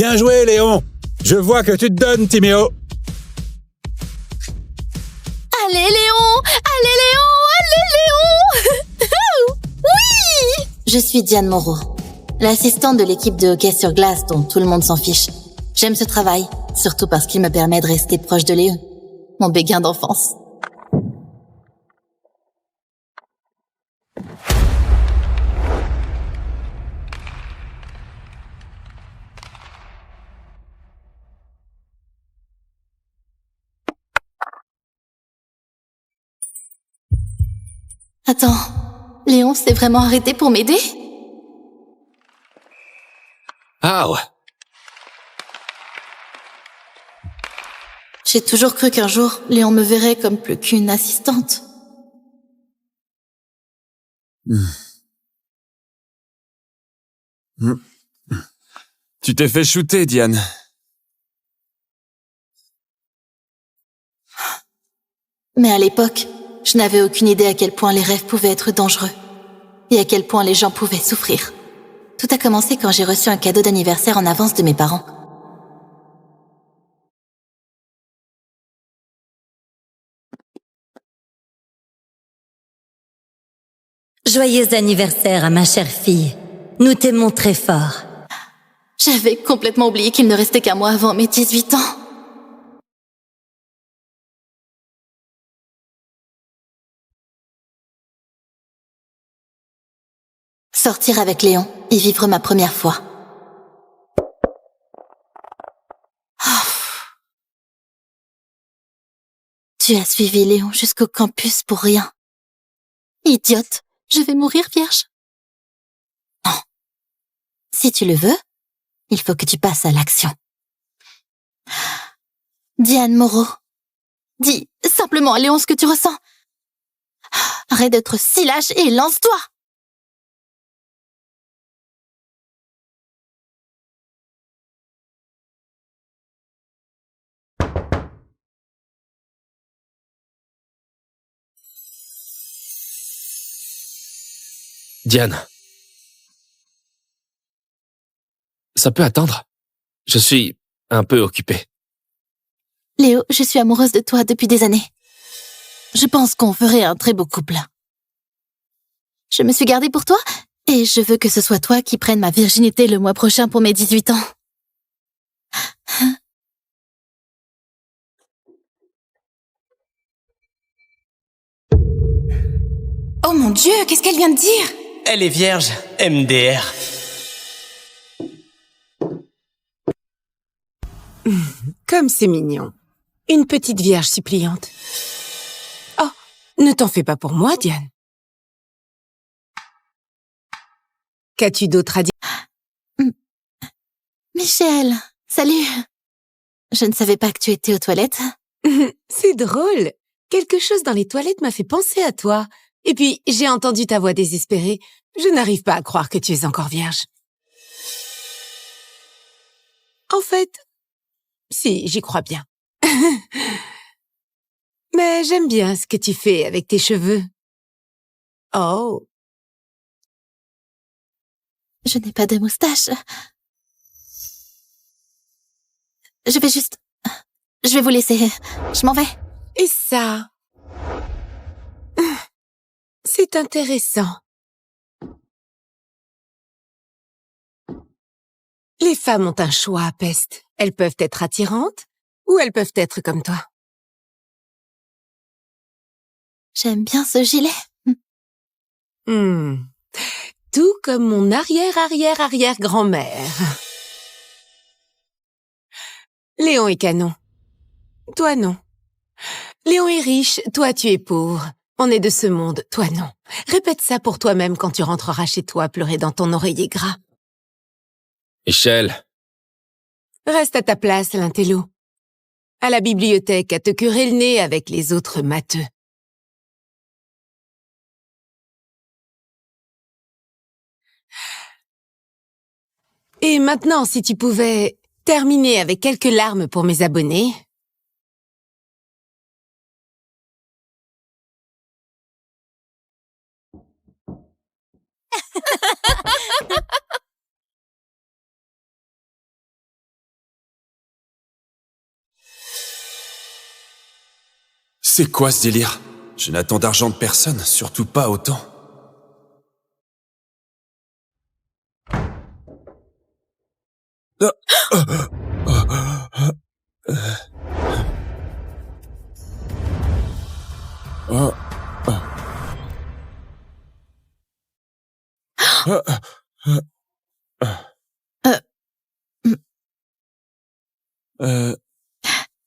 Bien joué, Léon. Je vois que tu te donnes, Timéo. Allez, Léon! Allez, Léon! Allez, Léon! Oui! Je suis Diane Moreau, l'assistante de l'équipe de hockey sur glace dont tout le monde s'en fiche. J'aime ce travail, surtout parce qu'il me permet de rester proche de Léon, mon béguin d'enfance. Attends, Léon s'est vraiment arrêté pour m'aider? Ah ouais. J'ai toujours cru qu'un jour, Léon me verrait comme plus qu'une assistante. Tu t'es fait shooter, Diane. Mais à l'époque, je n'avais aucune idée à quel point les rêves pouvaient être dangereux et à quel point les gens pouvaient souffrir. Tout a commencé quand j'ai reçu un cadeau d'anniversaire en avance de mes parents. Joyeux anniversaire à ma chère fille. Nous t'aimons très fort. J'avais complètement oublié qu'il ne restait qu'un mois avant mes 18 ans. Sortir avec Léon et vivre ma première fois. Tu as suivi Léon jusqu'au campus pour rien. Idiote, je vais mourir vierge. Non. Si tu le veux, il faut que tu passes à l'action. Diane Moreau, dis simplement à Léon ce que tu ressens. Arrête d'être si lâche et lance-toi. Diane. Ça peut attendre. Je suis un peu occupé. Léo, je suis amoureuse de toi depuis des années. Je pense qu'on ferait un très beau couple. Je me suis gardée pour toi et je veux que ce soit toi qui prennes ma virginité le mois prochain pour mes 18 ans. Oh mon Dieu, qu'est-ce qu'elle vient de dire? Elle est vierge, MDR. Comme c'est mignon. Une petite vierge suppliante. Oh, ne t'en fais pas pour moi, Diane. Qu'as-tu d'autre à dire? Michel, salut. Je ne savais pas que tu étais aux toilettes. C'est drôle. Quelque chose dans les toilettes m'a fait penser à toi. Et puis, j'ai entendu ta voix désespérée. Je n'arrive pas à croire que tu es encore vierge. En fait, si, j'y crois bien. Mais j'aime bien ce que tu fais avec tes cheveux. Oh. Je n'ai pas de moustache. Je vais vous laisser. Je m'en vais. Et ça? C'est intéressant. Les femmes ont un choix à peste. Elles peuvent être attirantes ou elles peuvent être comme toi. J'aime bien ce gilet. Tout comme mon arrière-arrière-arrière-grand-mère. Léon est canon. Toi, non. Léon est riche, toi, tu es pauvre. On est de ce monde, toi, non. Répète ça pour toi-même quand tu rentreras chez toi pleurer dans ton oreiller gras. Michel. Reste à ta place, l'intello. À la bibliothèque, à te curer le nez avec les autres matheux. Et maintenant, si tu pouvais terminer avec quelques larmes pour mes abonnés. C'est quoi ce délire? Je n'attends d'argent de personne, surtout pas autant.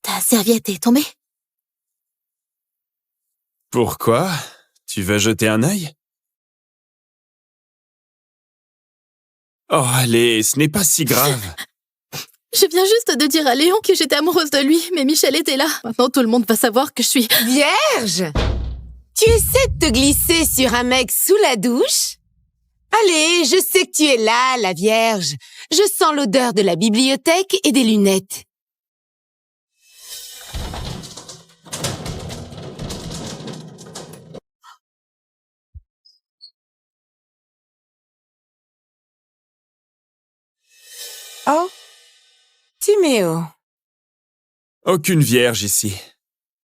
Ta serviette est tombée? Pourquoi? Tu veux jeter un œil? Oh, allez, ce n'est pas si grave. Je viens juste de dire à Léon que j'étais amoureuse de lui, mais Michel était là. Maintenant, tout le monde va savoir que je suis... Vierge! Tu essaies de te glisser sur un mec sous la douche? Allez, je sais que tu es là, la Vierge. Je sens l'odeur de la bibliothèque et des lunettes. Oh, Timéo. Aucune vierge ici.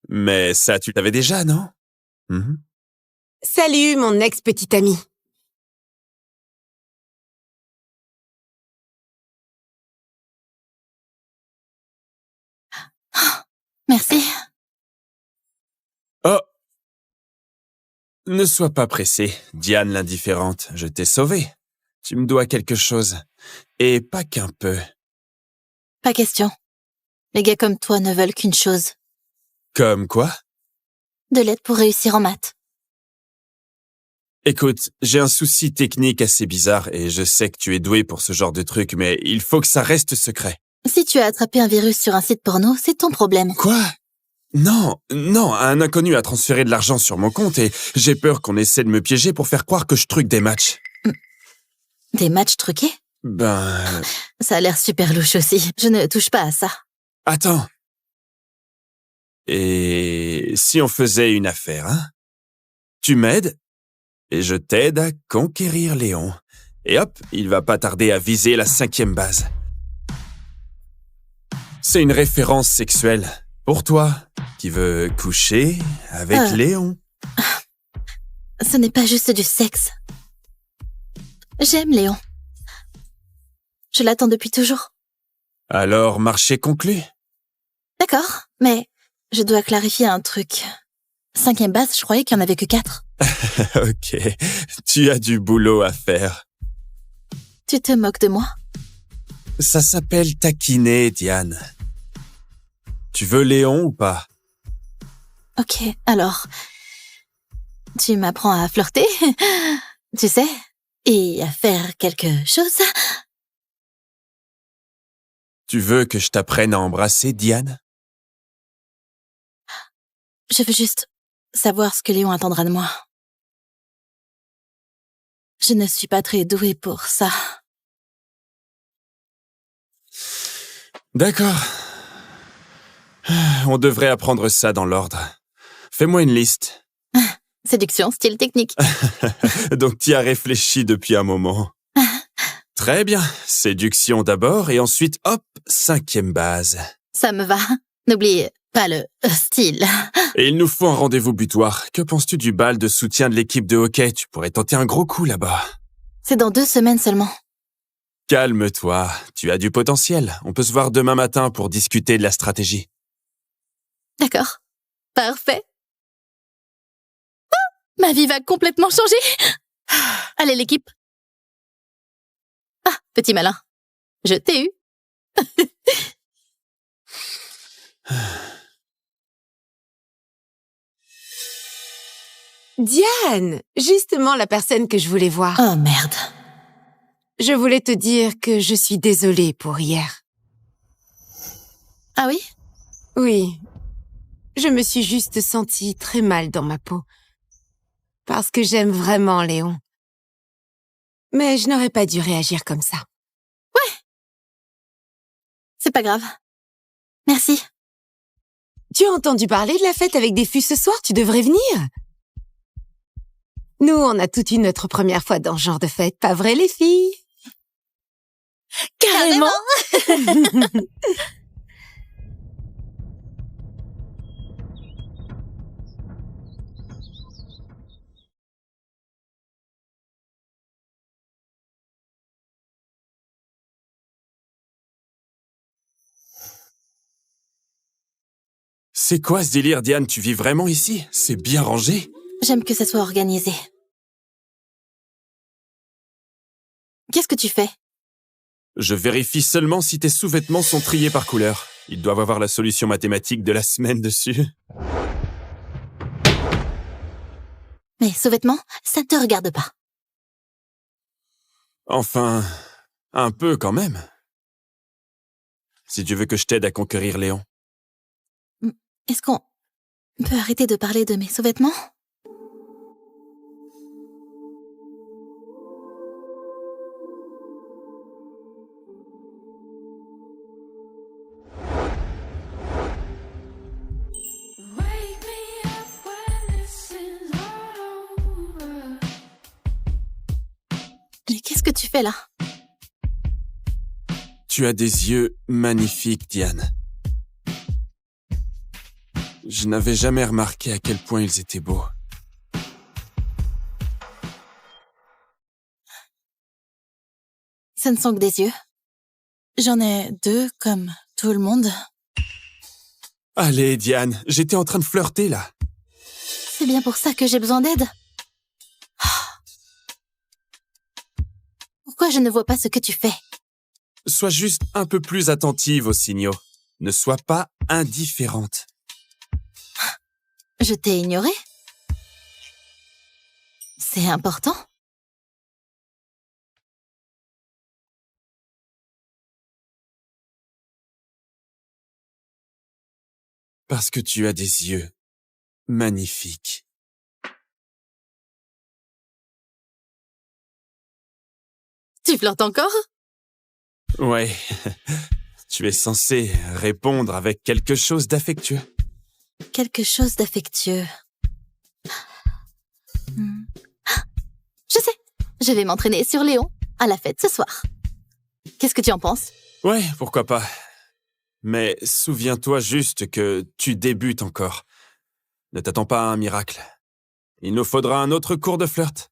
Mais ça, tu l'avais déjà, non? Mhm. Salut, mon ex-petite amie. Merci. Oh! Ne sois pas pressée, Diane l'indifférente. Je t'ai sauvée. Tu me dois quelque chose. Et pas qu'un peu. Pas question. Les gars comme toi ne veulent qu'une chose. Comme quoi? De l'aide pour réussir en maths. Écoute, j'ai un souci technique assez bizarre et je sais que tu es doué pour ce genre de truc, mais il faut que ça reste secret. Si tu as attrapé un virus sur un site porno, c'est ton problème. Quoi? Non, un inconnu a transféré de l'argent sur mon compte et j'ai peur qu'on essaie de me piéger pour faire croire que je truque des matchs. Des matchs truqués? Ben... Ça a l'air super louche aussi. Je ne touche pas à ça. Attends. Et si on faisait une affaire, hein? Tu m'aides et je t'aide à conquérir Léon. Et hop, il va pas tarder à viser la 5e base. C'est une référence sexuelle. Pour toi, qui veux coucher avec Léon. Ce n'est pas juste du sexe. J'aime Léon. Je l'attends depuis toujours. Alors, marché conclu. D'accord, mais je dois clarifier un truc. 5e base, je croyais qu'il n'y en avait que 4. Ok, tu as du boulot à faire. Tu te moques de moi? Ça s'appelle taquiner, Diane. Tu veux Léon ou pas? Ok, alors... Tu m'apprends à flirter, tu sais, et à faire quelque chose. Tu veux que je t'apprenne à embrasser, Diane? Je veux juste savoir ce que Léon attendra de moi. Je ne suis pas très douée pour ça. D'accord. On devrait apprendre ça dans l'ordre. Fais-moi une liste. Séduction, style technique. Donc t'y as réfléchi depuis un moment. Très bien. Séduction d'abord et ensuite, hop, 5e base. Ça me va. N'oublie pas le style. Et il nous faut un rendez-vous butoir. Que penses-tu du bal de soutien de l'équipe de hockey? Tu pourrais tenter un gros coup là-bas. C'est dans 2 semaines seulement. Calme-toi. Tu as du potentiel. On peut se voir demain matin pour discuter de la stratégie. D'accord. Parfait. Ah, ma vie va complètement changer. Allez, l'équipe. Ah, petit malin. Je t'ai eu. Diane, justement la personne que je voulais voir. Oh merde. Je voulais te dire que je suis désolée pour hier. Ah oui? Oui, je me suis juste sentie très mal dans ma peau. Parce que j'aime vraiment Léon. Mais je n'aurais pas dû réagir comme ça. Ouais. C'est pas grave. Merci. Tu as entendu parler de la fête avec des fûts ce soir? Tu devrais venir. Nous, on a toute eu notre première fois dans ce genre de fête, pas vrai les filles? Carrément. C'est quoi ce délire, Diane? Tu vis vraiment ici? C'est bien rangé? J'aime que ça soit organisé. Qu'est-ce que tu fais? Je vérifie seulement si tes sous-vêtements sont triés par couleur. Ils doivent avoir la solution mathématique de la semaine dessus. Mes sous-vêtements, ça ne te regarde pas. Enfin, un peu quand même. Si tu veux que je t'aide à conquérir Léon. Est-ce qu'on peut arrêter de parler de mes sous-vêtements? Mais qu'est-ce que tu fais là? Tu as des yeux magnifiques, Diane. Je n'avais jamais remarqué à quel point ils étaient beaux. Ce ne sont que des yeux. J'en ai deux, comme tout le monde. Allez, Diane, j'étais en train de flirter, là. C'est bien pour ça que j'ai besoin d'aide. Pourquoi je ne vois pas ce que tu fais? Sois juste un peu plus attentive aux signaux. Ne sois pas indifférente. Je t'ai ignoré? C'est important? Parce que tu as des yeux magnifiques. Tu flirtes encore? Ouais, tu es censé répondre avec quelque chose d'affectueux. Quelque chose d'affectueux. Je sais, je vais m'entraîner sur Léon à la fête ce soir. Qu'est-ce que tu en penses? Ouais, pourquoi pas. Mais souviens-toi juste que tu débutes encore. Ne t'attends pas à un miracle. Il nous faudra un autre cours de flirt.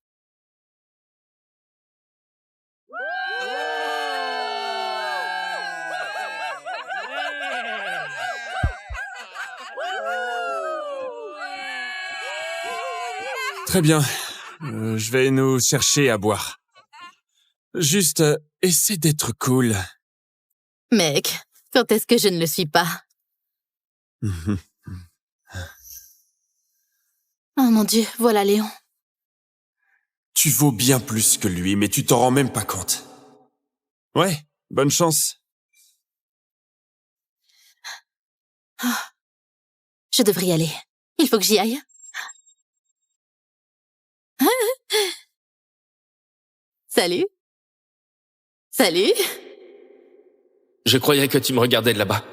Très bien. Je vais nous chercher à boire. Juste, essaie d'être cool. Mec, quand est-ce que je ne le suis pas? Oh mon Dieu, voilà Léon. Tu vaux bien plus que lui, mais tu t'en rends même pas compte. Ouais, bonne chance. Je devrais y aller. Il faut que j'y aille. Salut. Salut. Je croyais que tu me regardais de là-bas.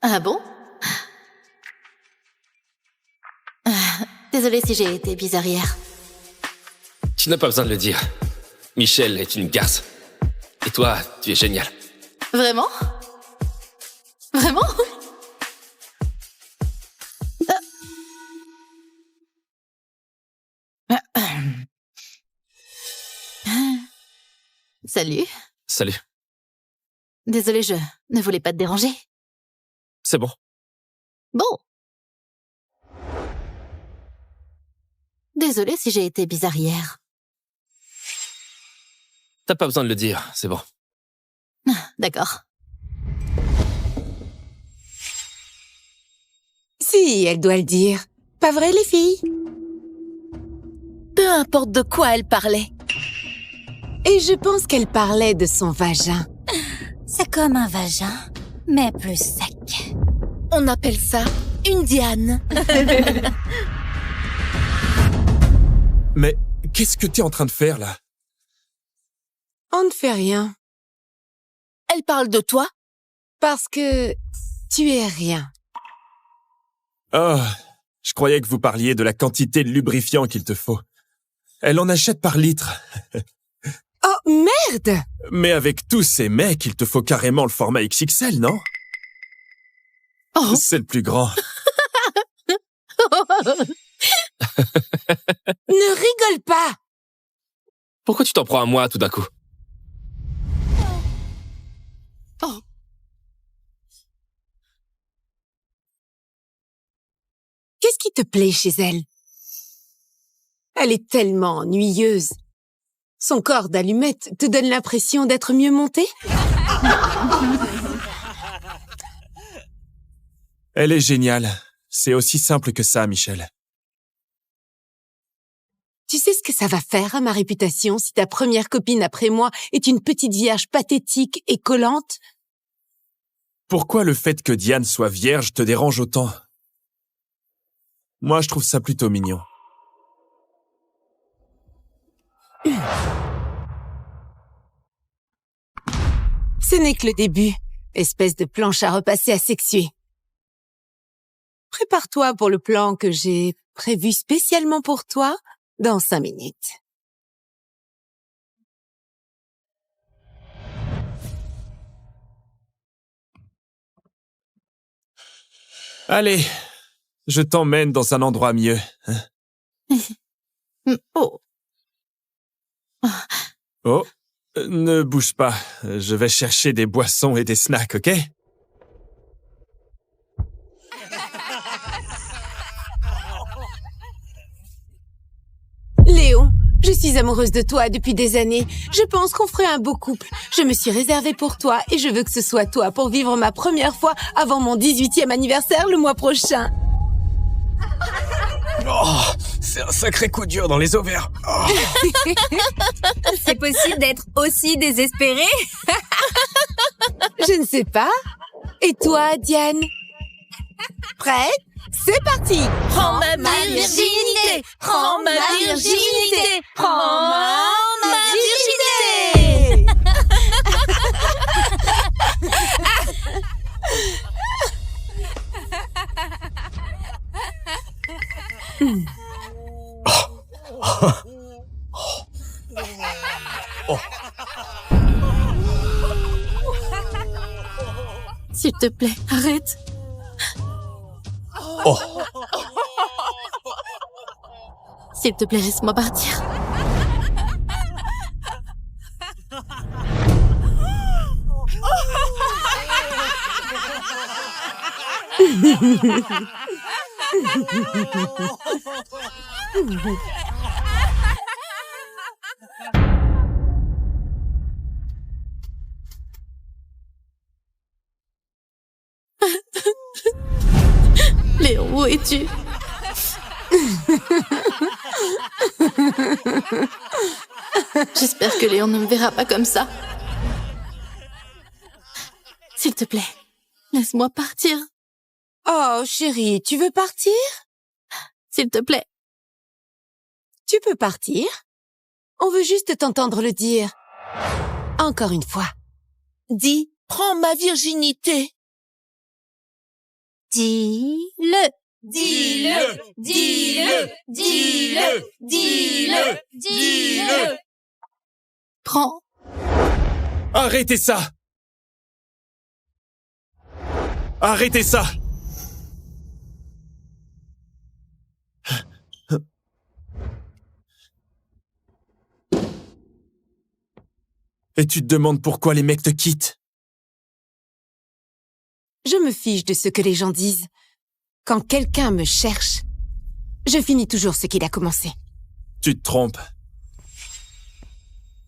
Ah bon? Désolée si j'ai été bizarre hier. Tu n'as pas besoin de le dire. Michel est une garce. Et toi, tu es génial. Vraiment? Vraiment? Salut. Salut. Désolée, je ne voulais pas te déranger. C'est bon. Bon. Désolée si j'ai été bizarre hier. T'as pas besoin de le dire, c'est bon. D'accord. Si, elle doit le dire. Pas vrai, les filles? Peu importe de quoi elle parlait. Et je pense qu'elle parlait de son vagin. C'est comme un vagin, mais plus sec. On appelle ça une Diane. Mais qu'est-ce que t'es en train de faire, là? On ne fait rien. Elle parle de toi? Parce que tu es rien. Oh, je croyais que vous parliez de la quantité de lubrifiant qu'il te faut. Elle en achète par litre. Oh, merde! Mais avec tous ces mecs, il te faut carrément le format XXL, non? Oh. C'est le plus grand. Ne rigole pas! Pourquoi tu t'en prends à moi tout d'un coup? Oh. te plaît chez elle? Elle est tellement ennuyeuse. Son corps d'allumette te donne l'impression d'être mieux monté? Elle est géniale. C'est aussi simple que ça, Michel. Tu sais ce que ça va faire à ma réputation si ta première copine après moi est une petite vierge pathétique et collante? Pourquoi le fait que Diane soit vierge te dérange autant? Moi, je trouve ça plutôt mignon. Ce n'est que le début, espèce de planche à repasser asexuée. Prépare-toi pour le plan que j'ai prévu spécialement pour toi dans 5 minutes. Allez, je t'emmène dans un endroit mieux. Oh, Oh, ne bouge pas. Je vais chercher des boissons et des snacks, ok? Léon, je suis amoureuse de toi depuis des années. Je pense qu'on ferait un beau couple. Je me suis réservée pour toi et je veux que ce soit toi pour vivre ma première fois avant mon 18e anniversaire le mois prochain. Oh, c'est un sacré coup dur dans les ovaires. Oh. C'est possible d'être aussi désespéré? Je ne sais pas. Et toi, Diane? Prête? C'est parti! Prends ma virginité! Prends ma virginité! Prends ma virginité! s'il te plaît, arrête. Oh. S'il te plaît, laisse-moi partir. Léon, où es-tu? J'espère que Léon ne me verra pas comme ça. S'il te plaît, laisse-moi partir. Oh, chérie, tu veux partir? S'il te plaît. Tu peux partir. On veut juste t'entendre le dire. Encore une fois. Dis, prends ma virginité. Dis-le. Dis-le. Dis-le. Dis-le. Dis-le. Dis-le. Prends. Arrêtez ça! Arrêtez ça! Et tu te demandes pourquoi les mecs te quittent? Je me fiche de ce que les gens disent. Quand quelqu'un me cherche, je finis toujours ce qu'il a commencé. Tu te trompes.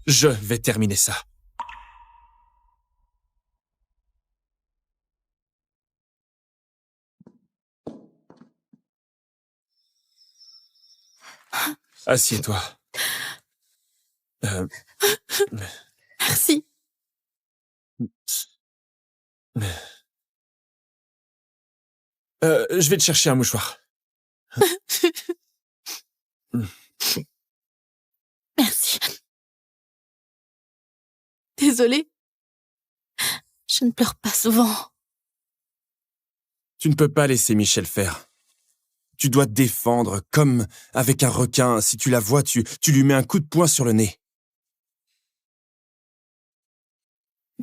Je vais terminer ça. Assieds-toi. Merci. Je vais te chercher un mouchoir. Merci. Désolée. Je ne pleure pas souvent. Tu ne peux pas laisser Michel faire. Tu dois te défendre, comme avec un requin. Si tu la vois, tu lui mets un coup de poing sur le nez.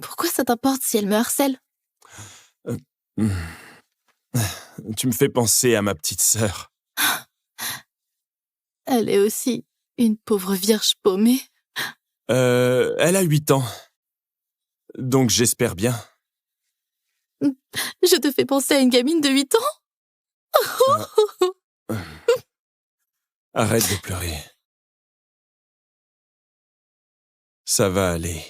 Pourquoi ça t'importe si elle me harcèle? Tu me fais penser à ma petite sœur. Elle est aussi une pauvre vierge paumée. Elle a 8 ans. Donc j'espère bien. Je te fais penser à une gamine de 8 ans? Arrête de pleurer. Ça va aller.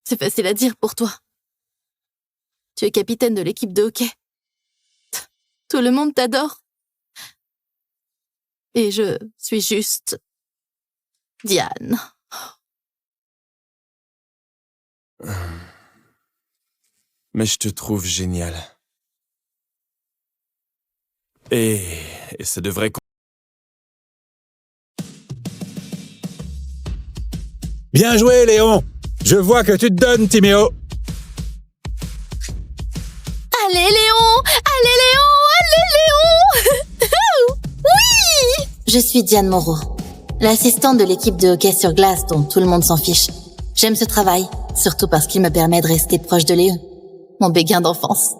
C'est facile à dire pour toi. Tu es capitaine de l'équipe de hockey. Tout le monde t'adore. Et je suis juste Diane. Mais je te trouve génial. Et ça devrait... Bien joué, Léon. Je vois que tu te donnes, Timéo. Allez, Léon! Allez, Léon! Allez, Léon! Oui! Je suis Diane Moreau, l'assistante de l'équipe de hockey sur glace dont tout le monde s'en fiche. J'aime ce travail, surtout parce qu'il me permet de rester proche de Léon, mon béguin d'enfance.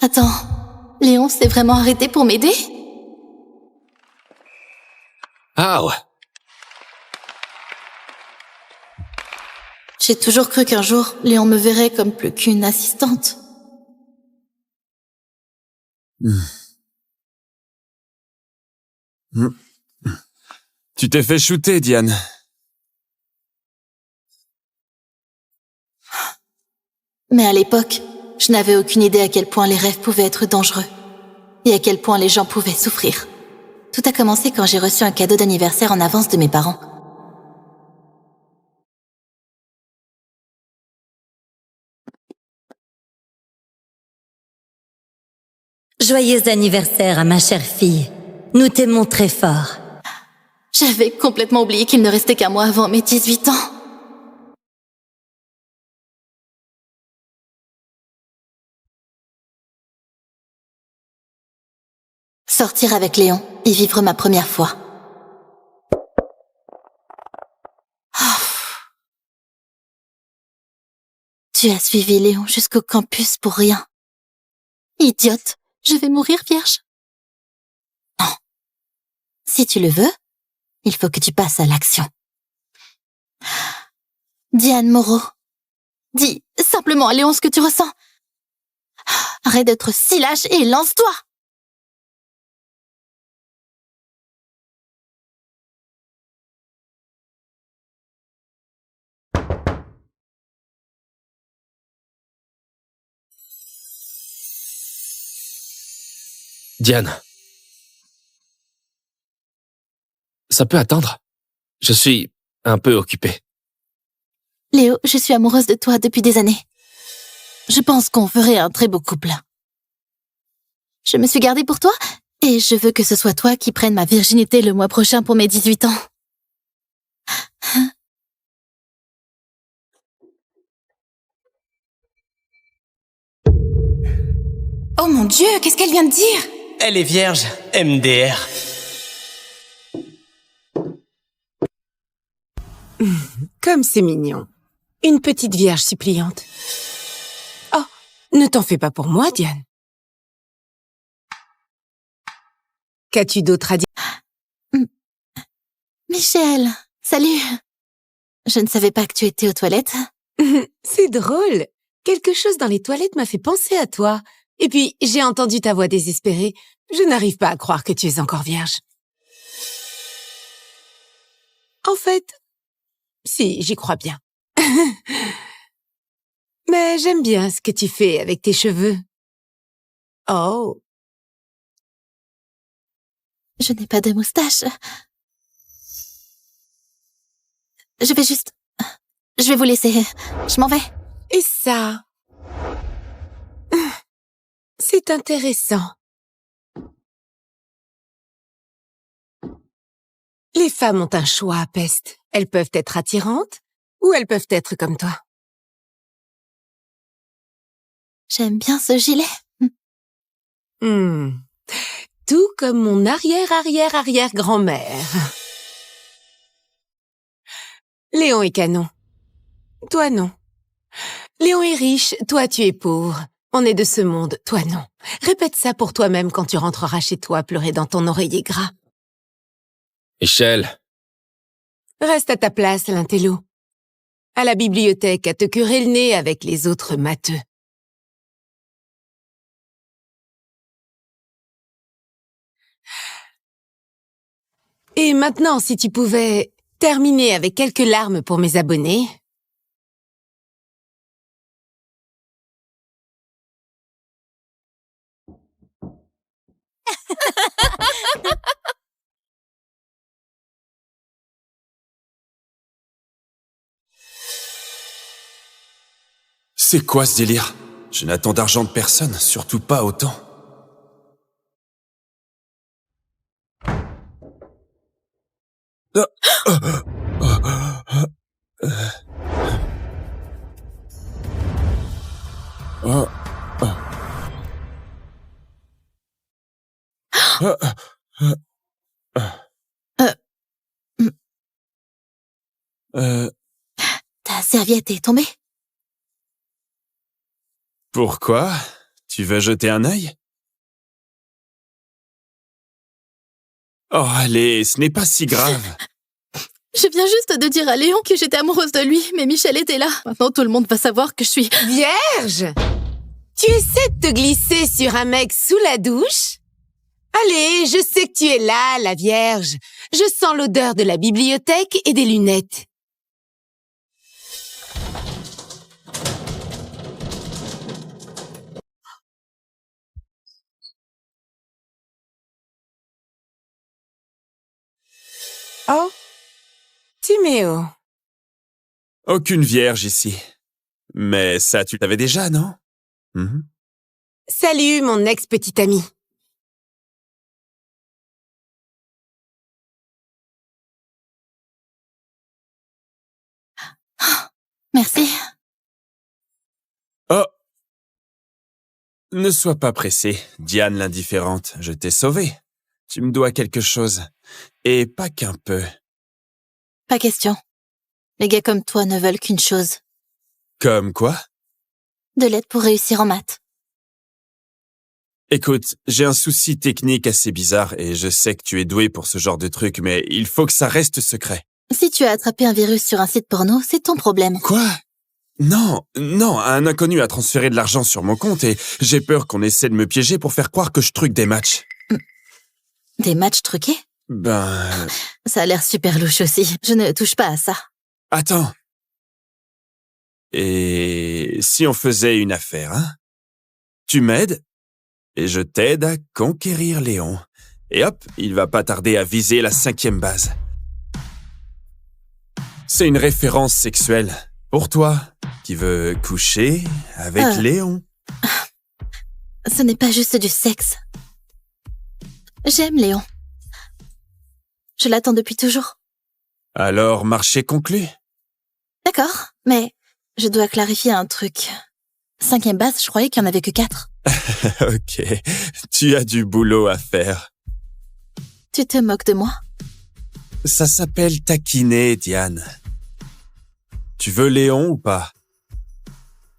Attends, Léon s'est vraiment arrêté pour m'aider? Ow. J'ai toujours cru qu'un jour, Léon me verrait comme plus qu'une assistante. Tu t'es fait shooter, Diane. Mais à l'époque, je n'avais aucune idée à quel point les rêves pouvaient être dangereux et à quel point les gens pouvaient souffrir. Tout a commencé quand j'ai reçu un cadeau d'anniversaire en avance de mes parents. Joyeux anniversaire à ma chère fille. Nous t'aimons très fort. J'avais complètement oublié qu'il ne restait qu'un mois avant mes 18 ans. Sortir avec Léon et vivre ma première fois. Oh. Tu as suivi Léon jusqu'au campus pour rien. Idiote, je vais mourir vierge. Non. Si tu le veux, il faut que tu passes à l'action. Diane Moreau, dis simplement à Léon ce que tu ressens. Arrête d'être si lâche et lance-toi. Diane. Ça peut attendre. Je suis un peu occupé. Léo, je suis amoureuse de toi depuis des années. Je pense qu'on ferait un très beau couple. Je me suis gardée pour toi et je veux que ce soit toi qui prennes ma virginité le mois prochain pour mes 18 ans. Oh mon Dieu, qu'est-ce qu'elle vient de dire? Elle est vierge, MDR. Comme c'est mignon. Une petite vierge suppliante. Oh, ne t'en fais pas pour moi, Diane. Qu'as-tu d'autre à dire? Michel, salut. Je ne savais pas que tu étais aux toilettes. C'est drôle. Quelque chose dans les toilettes m'a fait penser à toi. Et puis, j'ai entendu ta voix désespérée. Je n'arrive pas à croire que tu es encore vierge. En fait, si, j'y crois bien. Mais j'aime bien ce que tu fais avec tes cheveux. Oh. Je n'ai pas de moustache. Je vais vous laisser. Je m'en vais. Et ça? C'est intéressant. Les femmes ont un choix à peste. Elles peuvent être attirantes ou elles peuvent être comme toi. J'aime bien ce gilet. Tout comme mon arrière-arrière-arrière-grand-mère. Léon est canon. Toi non. Léon est riche, toi tu es pauvre. On est de ce monde, toi non. Répète ça pour toi-même quand tu rentreras chez toi pleurer dans ton oreiller gras. Michel, Reste à ta place, l'intello. À la bibliothèque à te curer le nez avec les autres matheux. Et maintenant, si tu pouvais terminer avec quelques larmes pour mes abonnés. C'est quoi ce délire? Je n'attends d'argent de personne, surtout pas autant. Ta serviette est tombée? Pourquoi? Tu veux jeter un œil? Oh, allez, ce n'est pas si grave. Je viens juste de dire à Léon que j'étais amoureuse de lui, mais Michel était là. Maintenant, tout le monde va savoir que je suis... Vierge! Tu essaies de te glisser sur un mec sous la douche? Allez, je sais que tu es là, la Vierge. Je sens l'odeur de la bibliothèque et des lunettes. Oh, Timéo. Aucune vierge ici. Mais ça, tu l'avais déjà, non? Salut, mon ex-petite amie. Merci. Oh! Ne sois pas pressée, Diane l'indifférente. Je t'ai sauvée. Tu me dois quelque chose. Et pas qu'un peu. Pas question. Les gars comme toi ne veulent qu'une chose. Comme quoi? De l'aide pour réussir en maths. Écoute, j'ai un souci technique assez bizarre et je sais que tu es doué pour ce genre de truc, mais il faut que ça reste secret. Si tu as attrapé un virus sur un site porno, c'est ton problème. Quoi? Non, un inconnu a transféré de l'argent sur mon compte et j'ai peur qu'on essaie de me piéger pour faire croire que je truque des matchs. Des matchs truqués? Ben... Ça a l'air super louche aussi. Je ne touche pas à ça. Attends. Et si on faisait une affaire, hein? Tu m'aides et je t'aide à conquérir Léon. Et hop, il va pas tarder à viser la 5e base. C'est une référence sexuelle. Pour toi, qui veux coucher avec Léon. Ce n'est pas juste du sexe. J'aime Léon. Je l'attends depuis toujours. Alors, marché conclu. D'accord, mais je dois clarifier un truc. 5e base, je croyais qu'il n'y en avait que 4. Ok, tu as du boulot à faire. Tu te moques de moi? Ça s'appelle taquiner, Diane. Tu veux Léon ou pas?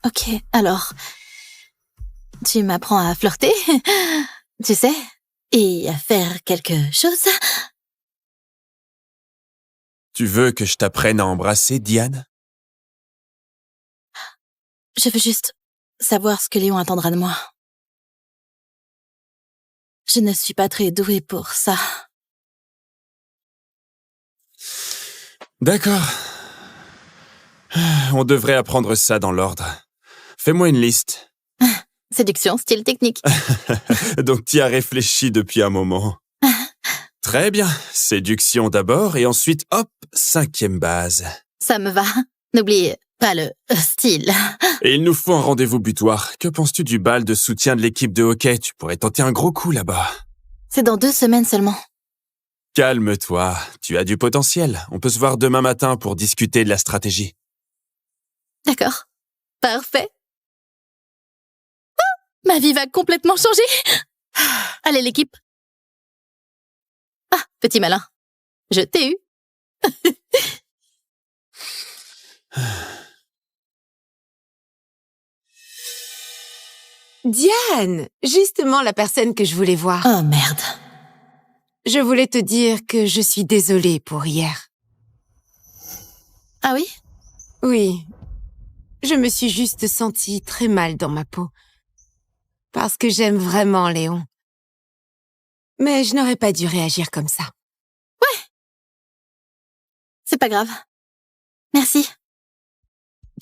Ok, alors... Tu m'apprends à flirter, tu sais, et à faire quelque chose. Tu veux que je t'apprenne à embrasser, Diane? Je veux juste savoir ce que Léon attendra de moi. Je ne suis pas très douée pour ça. D'accord. On devrait apprendre ça dans l'ordre. Fais-moi une liste. Séduction, style technique. Donc t'y as réfléchi depuis un moment. Très bien. Séduction d'abord et ensuite, hop, 5e base. Ça me va. N'oublie pas le style. Et il nous faut un rendez-vous butoir. Que penses-tu du bal de soutien de l'équipe de hockey? Tu pourrais tenter un gros coup là-bas. C'est dans 2 semaines seulement. Calme-toi. Tu as du potentiel. On peut se voir demain matin pour discuter de la stratégie. D'accord. Parfait. Ma vie va complètement changer. Allez, l'équipe. Ah, petit malin. Je t'ai eu. Diane, justement la personne que je voulais voir. Oh merde. Je voulais te dire que je suis désolée pour hier. Ah oui? Oui. Je me suis juste sentie très mal dans ma peau. Parce que j'aime vraiment Léon. Mais je n'aurais pas dû réagir comme ça. C'est pas grave. Merci.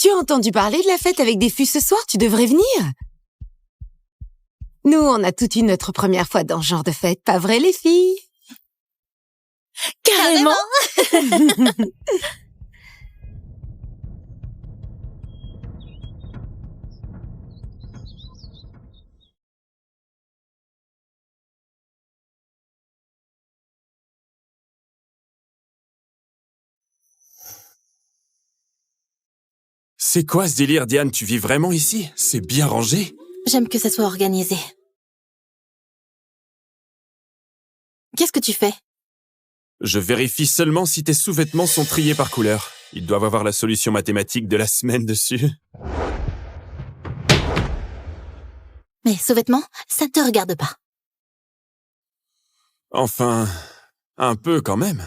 Tu as entendu parler de la fête avec des fûts ce soir? Tu devrais venir. Nous, on a toutes eu notre première fois dans ce genre de fête, pas vrai les filles? Carrément. C'est quoi ce délire, Diane? Tu vis vraiment ici? C'est bien rangé? J'aime que ça soit organisé. Qu'est-ce que tu fais? Je vérifie seulement si tes sous-vêtements sont triés par couleur. Ils doivent avoir la solution mathématique de la semaine dessus. Mes sous-vêtements, ça ne te regarde pas. Enfin, un peu quand même.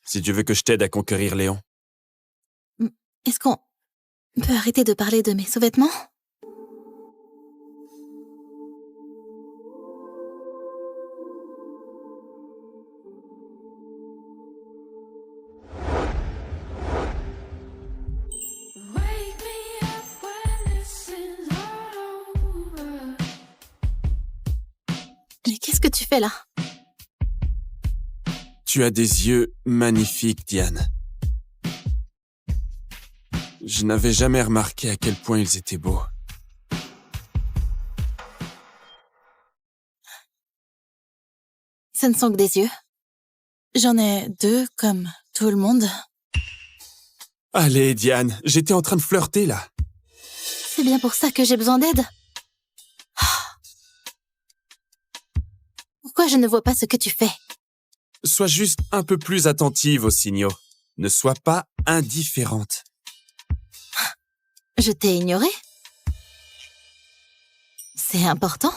Si tu veux que je t'aide à conquérir Léon. Est-ce qu'on peut arrêter de parler de mes sous-vêtements? Mais qu'est-ce que tu fais là? Tu as des yeux magnifiques, Diane. Je n'avais jamais remarqué à quel point ils étaient beaux. Ce ne sont que des yeux. J'en ai 2 comme tout le monde. Allez, Diane, j'étais en train de flirter, là. C'est bien pour ça que j'ai besoin d'aide. Pourquoi je ne vois pas ce que tu fais? Sois juste un peu plus attentive aux signaux. Ne sois pas indifférente. Je t'ai ignoré? C'est important?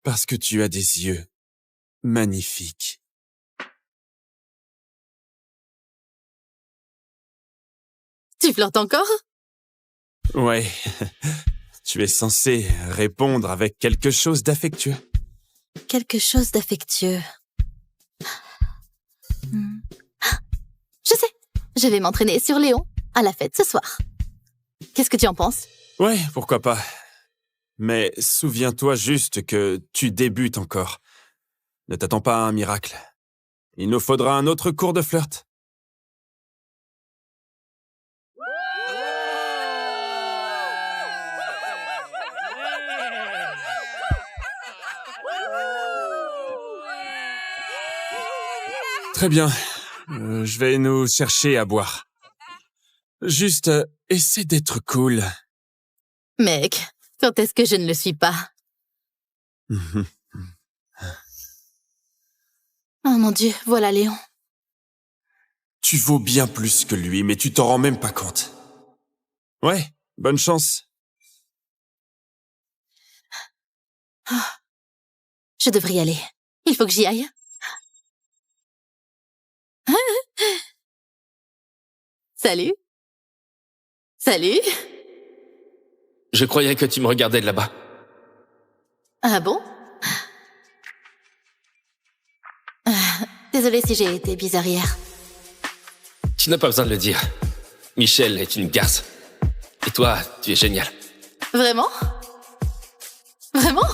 Parce que tu as des yeux magnifiques. Tu flirtes encore? Ouais, tu es censé répondre avec quelque chose d'affectueux. Quelque chose d'affectueux. Je sais, je vais m'entraîner sur Léon à la fête ce soir. Qu'est-ce que tu en penses? Ouais, pourquoi pas. Mais souviens-toi juste que tu débutes encore. Ne t'attends pas à un miracle. Il nous faudra un autre cours de flirt. Très bien. Je vais nous chercher à boire. Juste, essaie d'être cool. Mec, quand est-ce que je ne le suis pas? Oh mon Dieu, voilà Léon. Tu vaux bien plus que lui, mais tu t'en rends même pas compte. Ouais, bonne chance. Je devrais y aller. Il faut que j'y aille. Salut. Salut. Je croyais que tu me regardais de là-bas. Ah bon? Désolée si j'ai été bizarre hier. Tu n'as pas besoin de le dire. Michel est une garce. Et toi, tu es génial. Vraiment? Vraiment?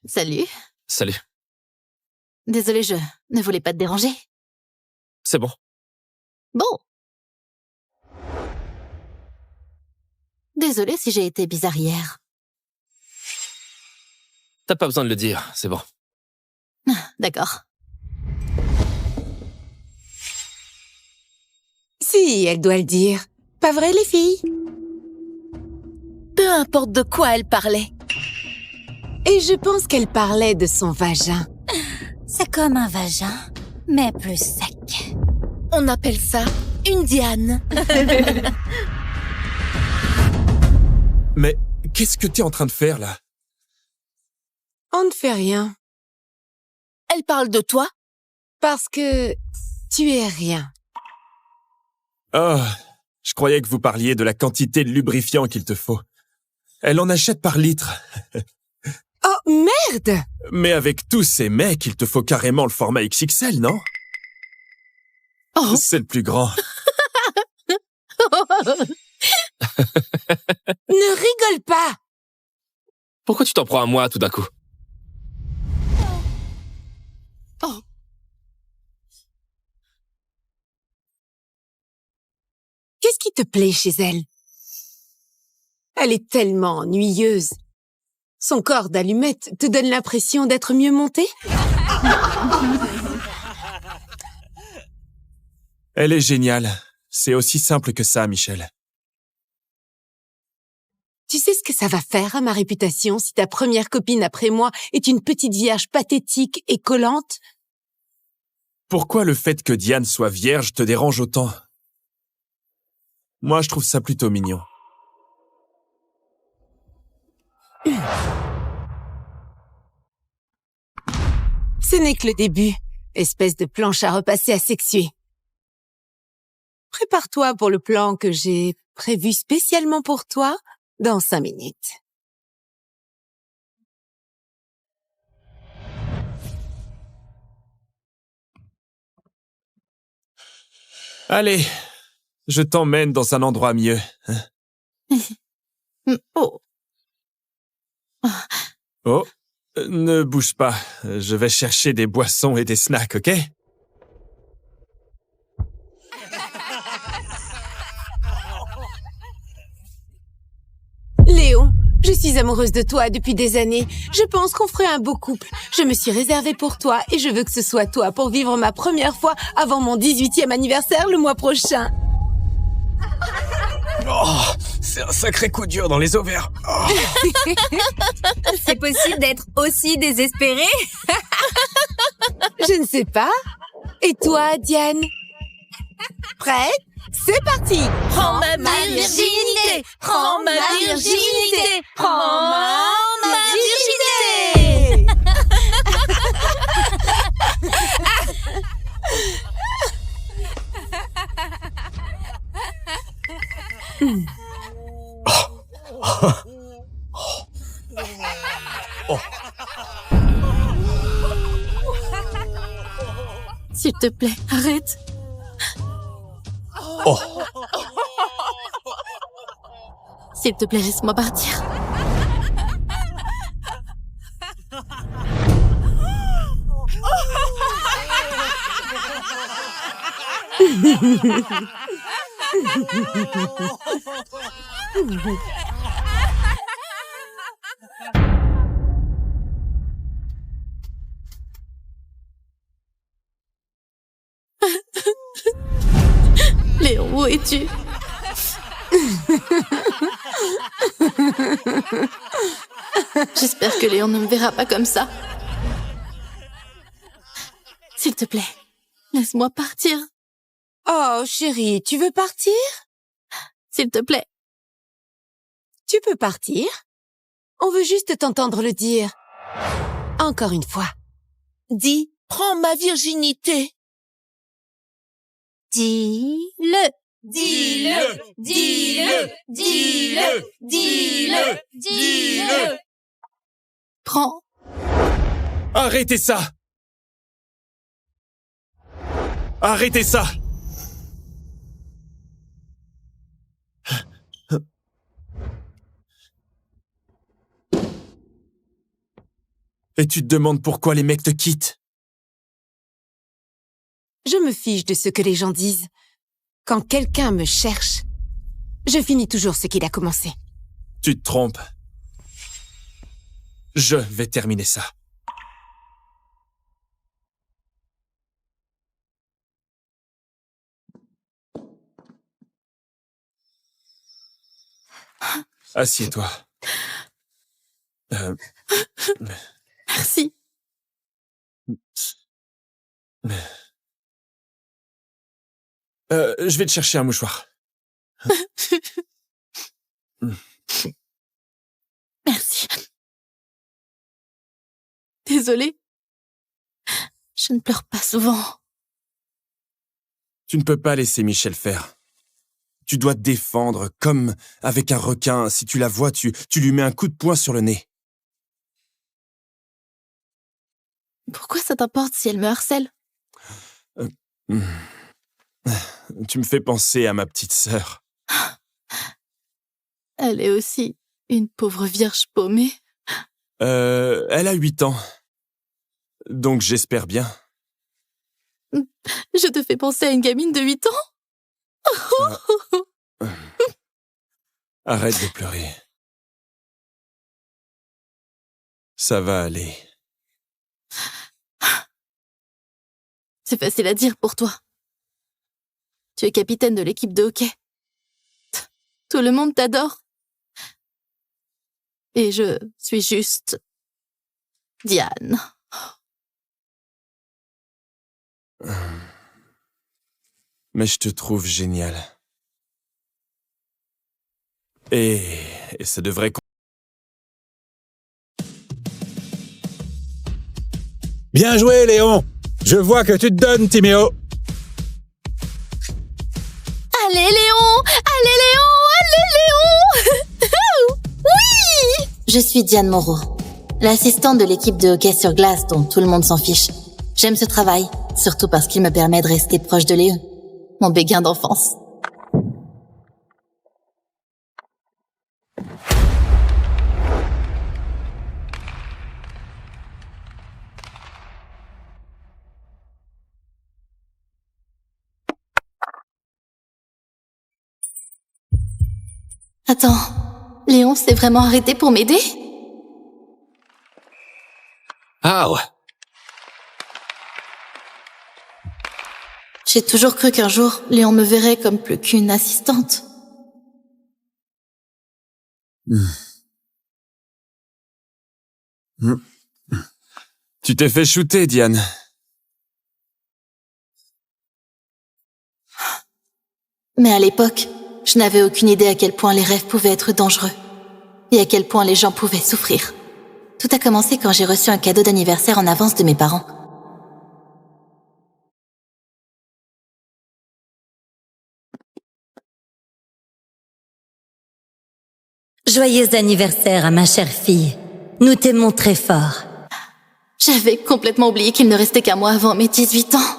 Salut. Salut. Désolée, je ne voulais pas te déranger. C'est bon. Bon. Désolée si j'ai été bizarre hier. T'as pas besoin de le dire, c'est bon. D'accord. Si, elle doit le dire. Pas vrai, les filles? Peu importe de quoi elle parlait. Et je pense qu'elle parlait de son vagin. C'est comme un vagin, mais plus sec. On appelle ça une Diane. Mais qu'est-ce que t'es en train de faire, là? On ne fait rien. Elle parle de toi? Parce que tu es rien. Oh, je croyais que vous parliez de la quantité de lubrifiant qu'il te faut. Elle en achète par litre. Oh, merde! Mais avec tous ces mecs, il te faut carrément le format XXL, non? Oh. C'est le plus grand. Ne rigole pas! Pourquoi tu t'en prends à moi tout d'un coup? Oh. Qu'est-ce qui te plaît chez elle? Elle est tellement ennuyeuse. Son corps d'allumette te donne l'impression d'être mieux monté? Elle est géniale. C'est aussi simple que ça, Michel. Tu sais ce que ça va faire à ma réputation si ta première copine après moi est une petite vierge pathétique et collante? Pourquoi le fait que Diane soit vierge te dérange autant? Moi, je trouve ça plutôt mignon. Ce n'est que le début, espèce de planche à repasser asexuée. Prépare-toi pour le plan que j'ai prévu spécialement pour toi dans 5 minutes. Allez, je t'emmène dans un endroit mieux. Oh, Oh, ne bouge pas. Je vais chercher des boissons et des snacks, ok? Léon, je suis amoureuse de toi depuis des années. Je pense qu'on ferait un beau couple. Je me suis réservée pour toi et je veux que ce soit toi pour vivre ma première fois avant mon 18e anniversaire le mois prochain. Oh, c'est un sacré coup dur dans les ovaires. Oh. C'est possible d'être aussi désespéré? Je ne sais pas. Et toi, Diane? Prête? C'est parti! Prends ma virginité! Prends ma virginité! Prends ma virginité! s'il te plaît, arrête. S'il te plaît, laisse-moi partir. Léon, où es-tu? J'espère que Léon ne me verra pas comme ça. S'il te plaît, laisse-moi partir. Oh, chérie, tu veux partir? S'il te plaît. Tu peux partir. On veut juste t'entendre le dire. Encore une fois. Dis, prends ma virginité. Dis-le. Dis-le, dis-le, dis-le, dis-le, dis-le. Prends. Arrêtez ça! Arrêtez ça! Et tu te demandes pourquoi les mecs te quittent? Je me fiche de ce que les gens disent. Quand quelqu'un me cherche, je finis toujours ce qu'il a commencé. Tu te trompes. Je vais terminer ça. Assieds-toi. Merci. Je vais te chercher un mouchoir. Merci. Désolée. Je ne pleure pas souvent. Tu ne peux pas laisser Michel faire. Tu dois te défendre, comme avec un requin. Si tu la vois, tu lui mets un coup de poing sur le nez. Pourquoi ça t'importe si elle me harcèle? Tu me fais penser à ma petite sœur. Elle est aussi une pauvre vierge paumée. Elle a 8 ans. Donc j'espère bien. Je te fais penser à une gamine de 8 ans? Arrête de pleurer. Ça va aller. C'est facile à dire pour toi. Tu es capitaine de l'équipe de hockey. Tout le monde t'adore. Et je suis juste Diane. Mais je te trouve génial. Et ça devrait... Bien joué, Léon! Je vois que tu te donnes, Timéo! Allez, Léon! Allez, Léon! Allez, Léon! Oui! Je suis Diane Moreau, l'assistante de l'équipe de hockey sur glace dont tout le monde s'en fiche. J'aime ce travail, surtout parce qu'il me permet de rester proche de Léon, mon béguin d'enfance. Attends, Léon s'est vraiment arrêté pour m'aider? Ah ouais. J'ai toujours cru qu'un jour, Léon me verrait comme plus qu'une assistante. Tu t'es fait shooter, Diane. Mais à l'époque, je n'avais aucune idée à quel point les rêves pouvaient être dangereux et à quel point les gens pouvaient souffrir. Tout a commencé quand j'ai reçu un cadeau d'anniversaire en avance de mes parents. Joyeux anniversaire à ma chère fille. Nous t'aimons très fort. J'avais complètement oublié qu'il ne restait qu'un mois avant mes 18 ans.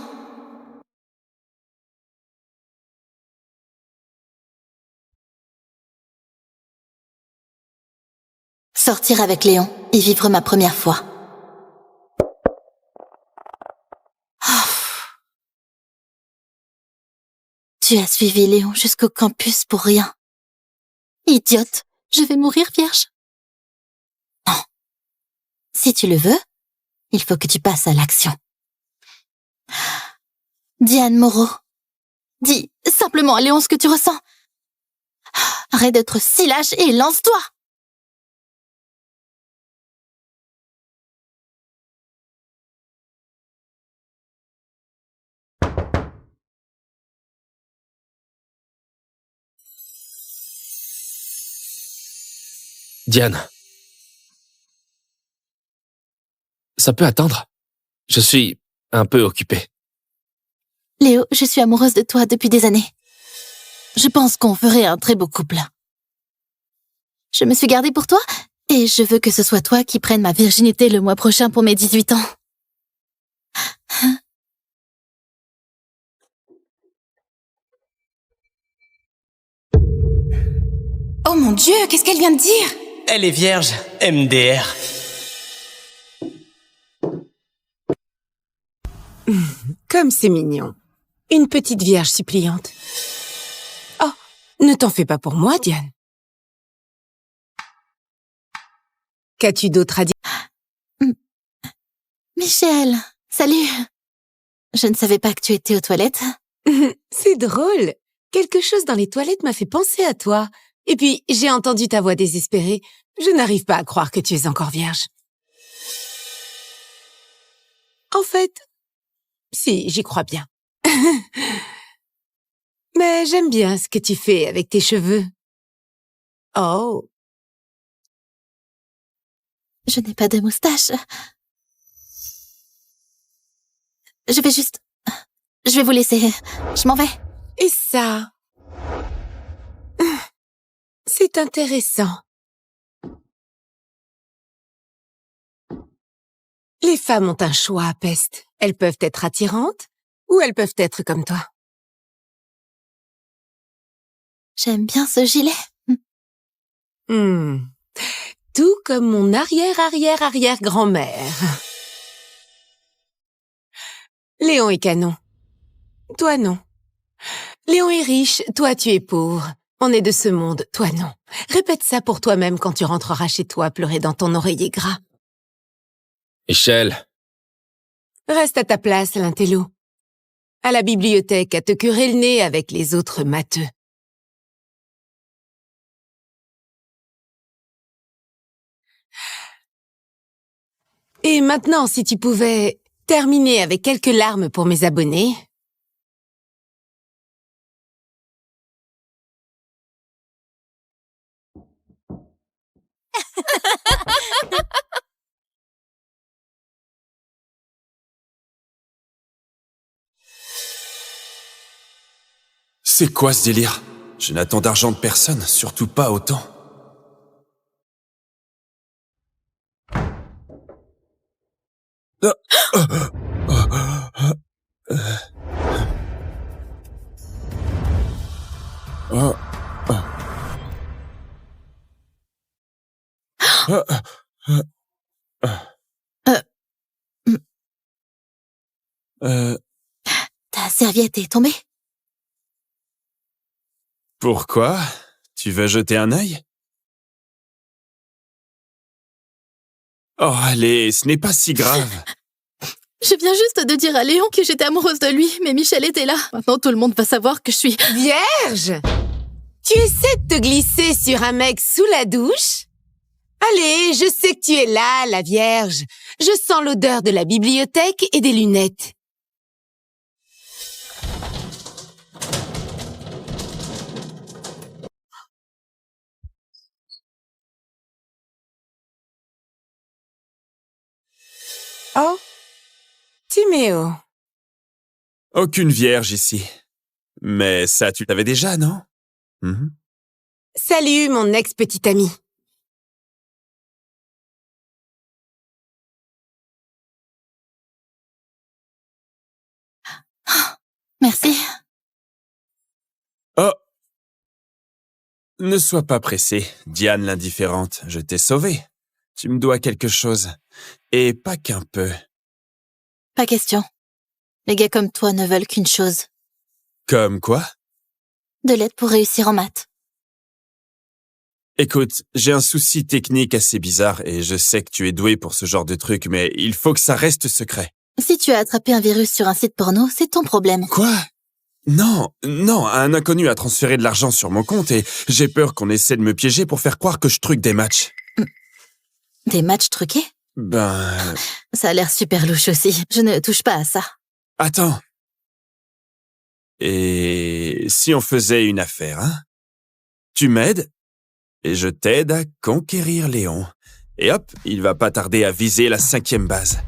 Sortir avec Léon et vivre ma première fois. Tu as suivi Léon jusqu'au campus pour rien. Idiote, je vais mourir vierge. Non. Si tu le veux, il faut que tu passes à l'action. Diane Moreau, dis simplement à Léon ce que tu ressens. Arrête d'être si lâche et lance-toi. Diane. Ça peut attendre. Je suis un peu occupé. Léo, je suis amoureuse de toi depuis des années. Je pense qu'on ferait un très beau couple. Je me suis gardée pour toi et je veux que ce soit toi qui prennes ma virginité le mois prochain pour mes 18 ans. Oh mon Dieu, qu'est-ce qu'elle vient de dire? Elle est vierge, MDR. Comme c'est mignon. Une petite vierge suppliante. Oh, ne t'en fais pas pour moi, Diane. Qu'as-tu d'autre à dire? Michel, salut. Je ne savais pas que tu étais aux toilettes. C'est drôle. Quelque chose dans les toilettes m'a fait penser à toi. Et puis, j'ai entendu ta voix désespérée. Je n'arrive pas à croire que tu es encore vierge. En fait, si, j'y crois bien. Mais j'aime bien ce que tu fais avec tes cheveux. Oh. Je n'ai pas de moustache. Je vais vous laisser. Je m'en vais. Et ça, c'est intéressant. Les femmes ont un choix à peste. Elles peuvent être attirantes ou elles peuvent être comme toi. J'aime bien ce gilet. Tout comme mon arrière-arrière-arrière-grand-mère. Léon est canon. Toi, non. Léon est riche, toi, tu es pauvre. On est de ce monde, toi, non. Répète ça pour toi-même quand tu rentreras chez toi pleurer dans ton oreiller gras. Michel, Reste à ta place, l'intello. À la bibliothèque, à te curer le nez avec les autres matheux. Et maintenant, si tu pouvais terminer avec quelques larmes pour mes abonnés. C'est quoi ce délire? Je n'attends d'argent de personne, surtout pas autant. Ta serviette est tombée? Pourquoi? Tu veux jeter un œil? Oh, allez, ce n'est pas si grave. Je viens juste de dire à Léon que j'étais amoureuse de lui, mais Michel était là. Maintenant, tout le monde va savoir que je suis... Vierge! Tu essaies de te glisser sur un mec sous la douche? Allez, je sais que tu es là, la Vierge. Je sens l'odeur de la bibliothèque et des lunettes. Oh, Timéo. Aucune vierge ici. Mais ça, tu l'avais déjà, non? Salut, mon ex-petite amie. Merci. Oh! Ne sois pas pressée, Diane l'indifférente. Je t'ai sauvée. Tu me dois quelque chose. Et pas qu'un peu. Pas question. Les gars comme toi ne veulent qu'une chose. Comme quoi? De l'aide pour réussir en maths. Écoute, j'ai un souci technique assez bizarre et je sais que tu es doué pour ce genre de truc, mais il faut que ça reste secret. Si tu as attrapé un virus sur un site porno, c'est ton problème. Quoi? Non, un inconnu a transféré de l'argent sur mon compte et j'ai peur qu'on essaie de me piéger pour faire croire que je truque des matchs. Des matchs truqués? Ben... Ça a l'air super louche aussi. Je ne touche pas à ça. Attends. Et si on faisait une affaire, hein? Tu m'aides et je t'aide à conquérir Léon. Et hop, il va pas tarder à viser la 5e base.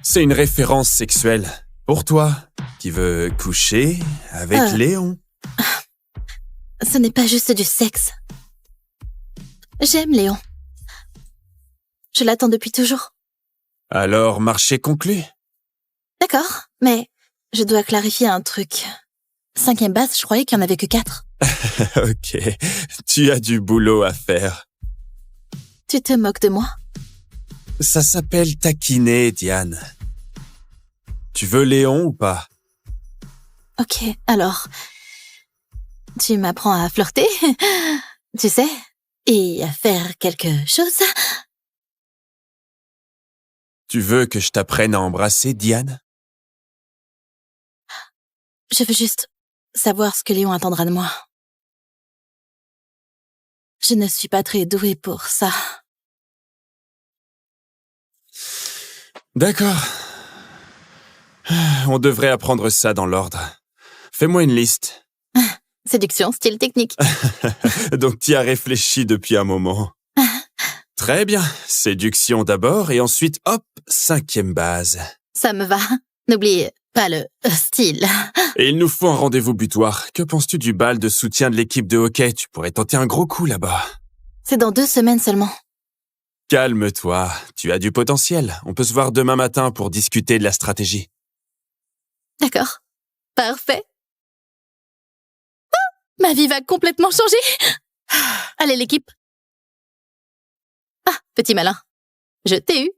C'est une référence sexuelle. Pour toi, qui veux coucher avec Léon. Ce n'est pas juste du sexe. J'aime Léon. Je l'attends depuis toujours. Alors, marché conclu. D'accord, mais je dois clarifier un truc. 5e base, je croyais qu'il n'y en avait que 4. Ok, tu as du boulot à faire. Tu te moques de moi? Ça s'appelle taquiner, Diane. Tu veux Léon ou pas? Ok, alors... Tu m'apprends à flirter, tu sais, et à faire quelque chose. Tu veux que je t'apprenne à embrasser, Diane? Je veux juste savoir ce que Léon attendra de moi. Je ne suis pas très douée pour ça. D'accord. On devrait apprendre ça dans l'ordre. Fais-moi une liste. Séduction, style technique. Donc t'y as réfléchi depuis un moment. Très bien. Séduction d'abord et ensuite, hop, 5e base. Ça me va. N'oublie pas le style. Et il nous faut un rendez-vous butoir. Que penses-tu du bal de soutien de l'équipe de hockey? Tu pourrais tenter un gros coup là-bas. C'est dans 2 semaines seulement. Calme-toi. Tu as du potentiel. On peut se voir demain matin pour discuter de la stratégie. D'accord. Parfait. Ah, ma vie va complètement changer. Allez, l'équipe. Ah, petit malin. Je t'ai eu.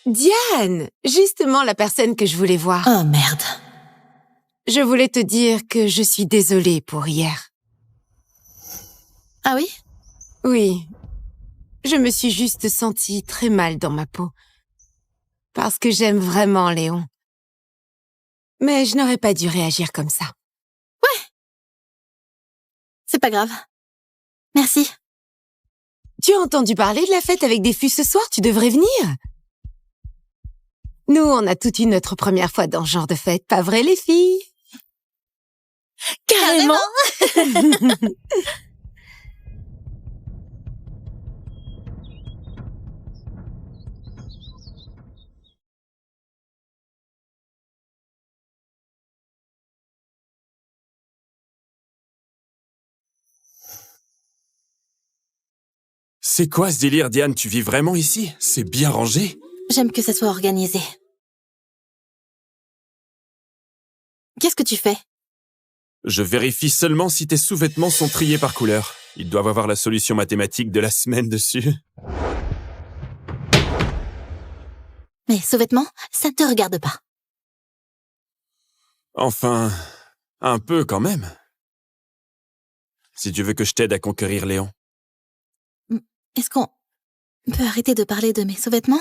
Diane, justement la personne que je voulais voir. Oh merde. Je voulais te dire que je suis désolée pour hier. Ah oui? Oui. Je me suis juste sentie très mal dans ma peau. Parce que j'aime vraiment Léon. Mais je n'aurais pas dû réagir comme ça. Ouais. C'est pas grave. Merci. Tu as entendu parler de la fête avec des fûts ce soir? Tu devrais venir. Nous, on a toutes eu notre première fois dans ce genre de fête, pas vrai les filles? Carrément. C'est quoi ce délire, Diane? Tu vis vraiment ici? C'est bien rangé? J'aime que ça soit organisé. Qu'est-ce que tu fais? Je vérifie seulement si tes sous-vêtements sont triés par couleur. Ils doivent avoir la solution mathématique de la semaine dessus. Mes sous-vêtements, ça te regarde pas. Enfin, un peu quand même. Si tu veux que je t'aide à conquérir Léon. Est-ce qu'on peut arrêter de parler de mes sous-vêtements?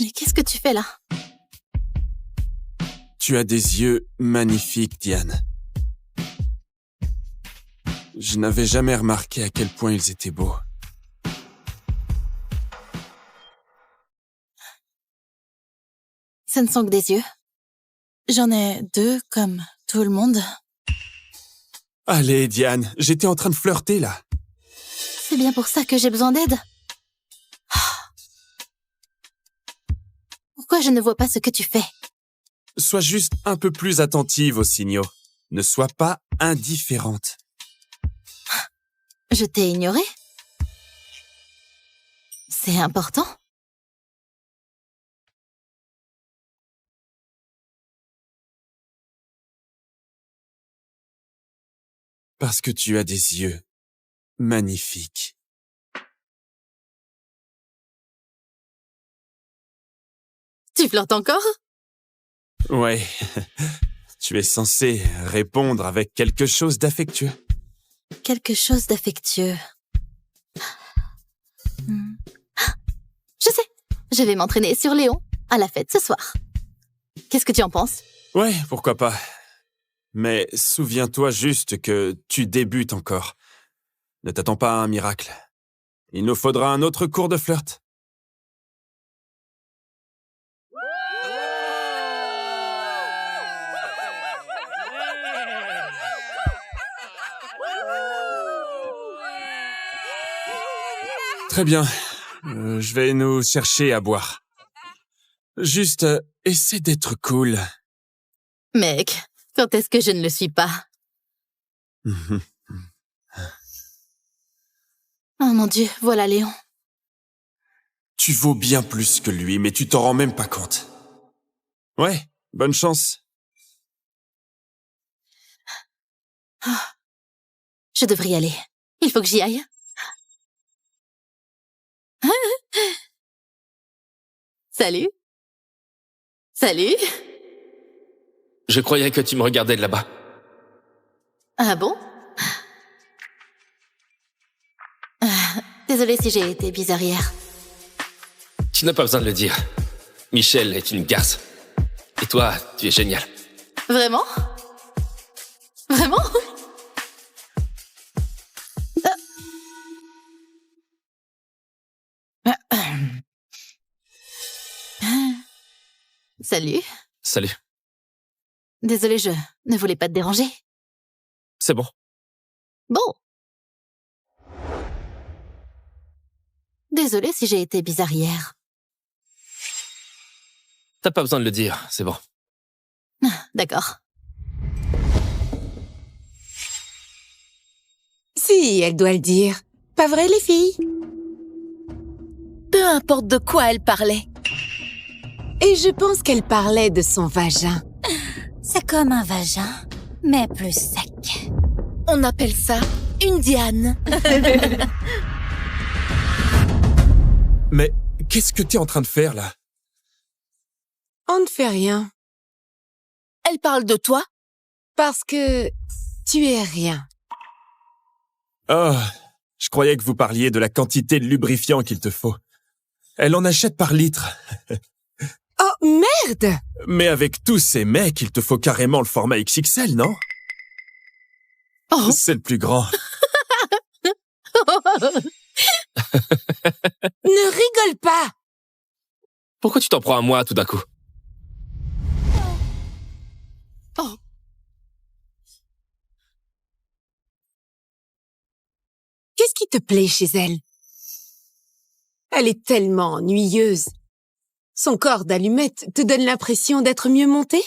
Mais qu'est-ce que tu fais là? Tu as des yeux magnifiques, Diane. Je n'avais jamais remarqué à quel point ils étaient beaux. Ce ne sont que des yeux. J'en ai 2 comme tout le monde. Allez, Diane, j'étais en train de flirter, là. C'est bien pour ça que j'ai besoin d'aide. Pourquoi je ne vois pas ce que tu fais? Sois juste un peu plus attentive aux signaux. Ne sois pas indifférente. Je t'ai ignoré? C'est important? Parce que tu as des yeux magnifiques. Tu flirtes encore? Ouais, tu es censé répondre avec quelque chose d'affectueux. Quelque chose d'affectueux. Je sais, je vais m'entraîner sur Léon à la fête ce soir. Qu'est-ce que tu en penses? Ouais, pourquoi pas. Mais souviens-toi juste que tu débutes encore. Ne t'attends pas à un miracle. Il nous faudra un autre cours de flirt. Très bien. Je vais nous chercher à boire. Juste, essaie d'être cool. Mec, quand est-ce que je ne le suis pas? Oh mon Dieu, voilà Léon. Tu vaux bien plus que lui, mais tu t'en rends même pas compte. Ouais, bonne chance. Je devrais y aller. Il faut que j'y aille. Salut. Salut. Je croyais que tu me regardais de là-bas. Ah bon? Désolée si j'ai été bizarre hier. Tu n'as pas besoin de le dire. Michel est une garce. Et toi, tu es génial. Vraiment? Vraiment? Salut. Salut. Désolée, je ne voulais pas te déranger. C'est bon. Bon. Désolée si j'ai été bizarre hier. T'as pas besoin de le dire, c'est bon. D'accord. Si, elle doit le dire. Pas vrai, les filles? Peu importe de quoi elle parlait. Et je pense qu'elle parlait de son vagin. C'est comme un vagin, mais plus sec. On appelle ça une Diane. Mais qu'est-ce que t'es en train de faire, là? On ne fait rien. Elle parle de toi? Parce que tu es rien. Oh, je croyais que vous parliez de la quantité de lubrifiant qu'il te faut. Elle en achète par litre. Oh, merde! Mais avec tous ces mecs, il te faut carrément le format XXL, non? Oh. C'est le plus grand. Ne rigole pas! Pourquoi tu t'en prends à moi tout d'un coup? Oh. Qu'est-ce qui te plaît chez elle? Elle est tellement ennuyeuse. Son corps d'allumette te donne l'impression d'être mieux monté?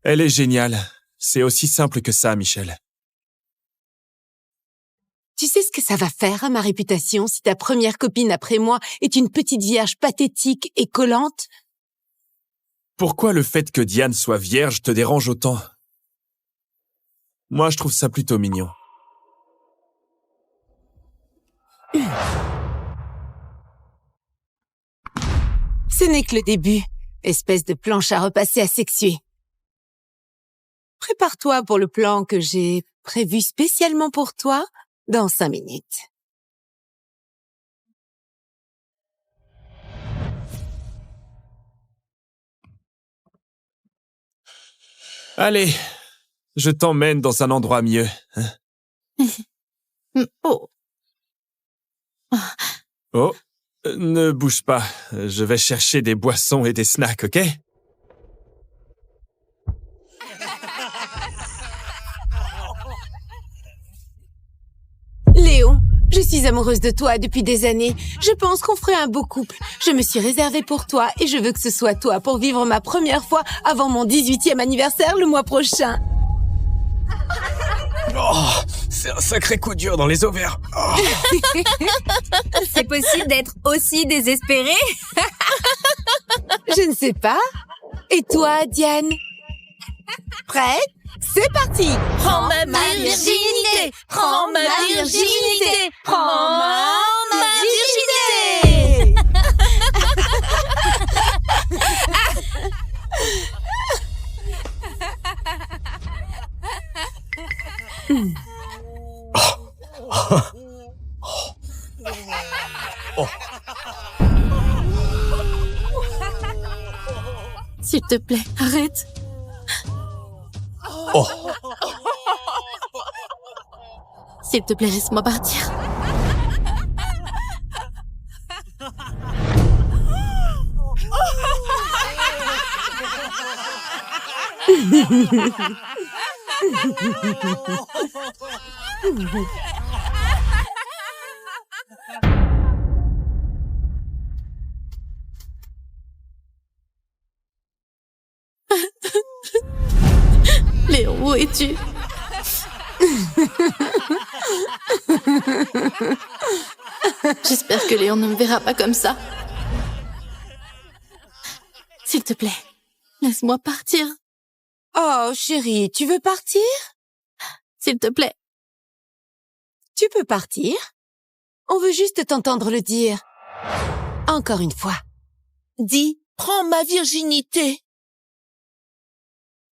Elle est géniale. C'est aussi simple que ça, Michel. Tu sais ce que ça va faire à ma réputation si ta première copine après moi est une petite vierge pathétique et collante? Pourquoi le fait que Diane soit vierge te dérange autant? Moi, je trouve ça plutôt mignon. Ce n'est que le début, espèce de planche à repasser asexuée. Prépare-toi pour le plan que j'ai prévu spécialement pour toi dans 5 minutes. Allez, je t'emmène dans un endroit mieux. Oh. Oh, ne bouge pas. Je vais chercher des boissons et des snacks, ok? Léon, je suis amoureuse de toi depuis des années. Je pense qu'on ferait un beau couple. Je me suis réservée pour toi et je veux que ce soit toi pour vivre ma première fois avant mon 18e anniversaire le mois prochain. Oh, c'est un sacré coup dur dans les ovaires. Oh. C'est possible d'être aussi désespéré? Je ne sais pas. Et toi, Diane? Prête? C'est parti! Prends ma virginité! Prends ma virginité! Prends ma virginité! S'il te plaît, arrête. Oh, S'il te plaît, laisse-moi partir. Léon, où es-tu? J'espère que Léon ne me verra pas comme ça. S'il te plaît, laisse-moi partir. Oh, chérie, tu veux partir? S'il te plaît. Tu peux partir. On veut juste t'entendre le dire. Encore une fois. Dis, prends ma virginité.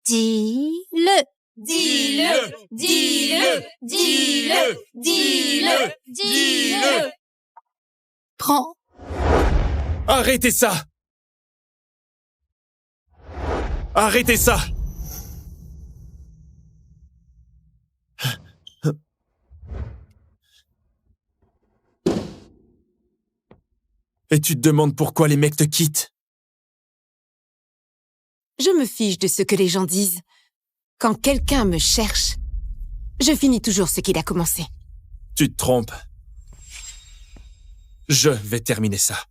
Dis-le. Dis-le, dis-le, dis-le, dis-le, dis-le. Prends. Arrêtez ça! Arrêtez ça! Et tu te demandes pourquoi les mecs te quittent? Je me fiche de ce que les gens disent. Quand quelqu'un me cherche, je finis toujours ce qu'il a commencé. Tu te trompes. Je vais terminer ça.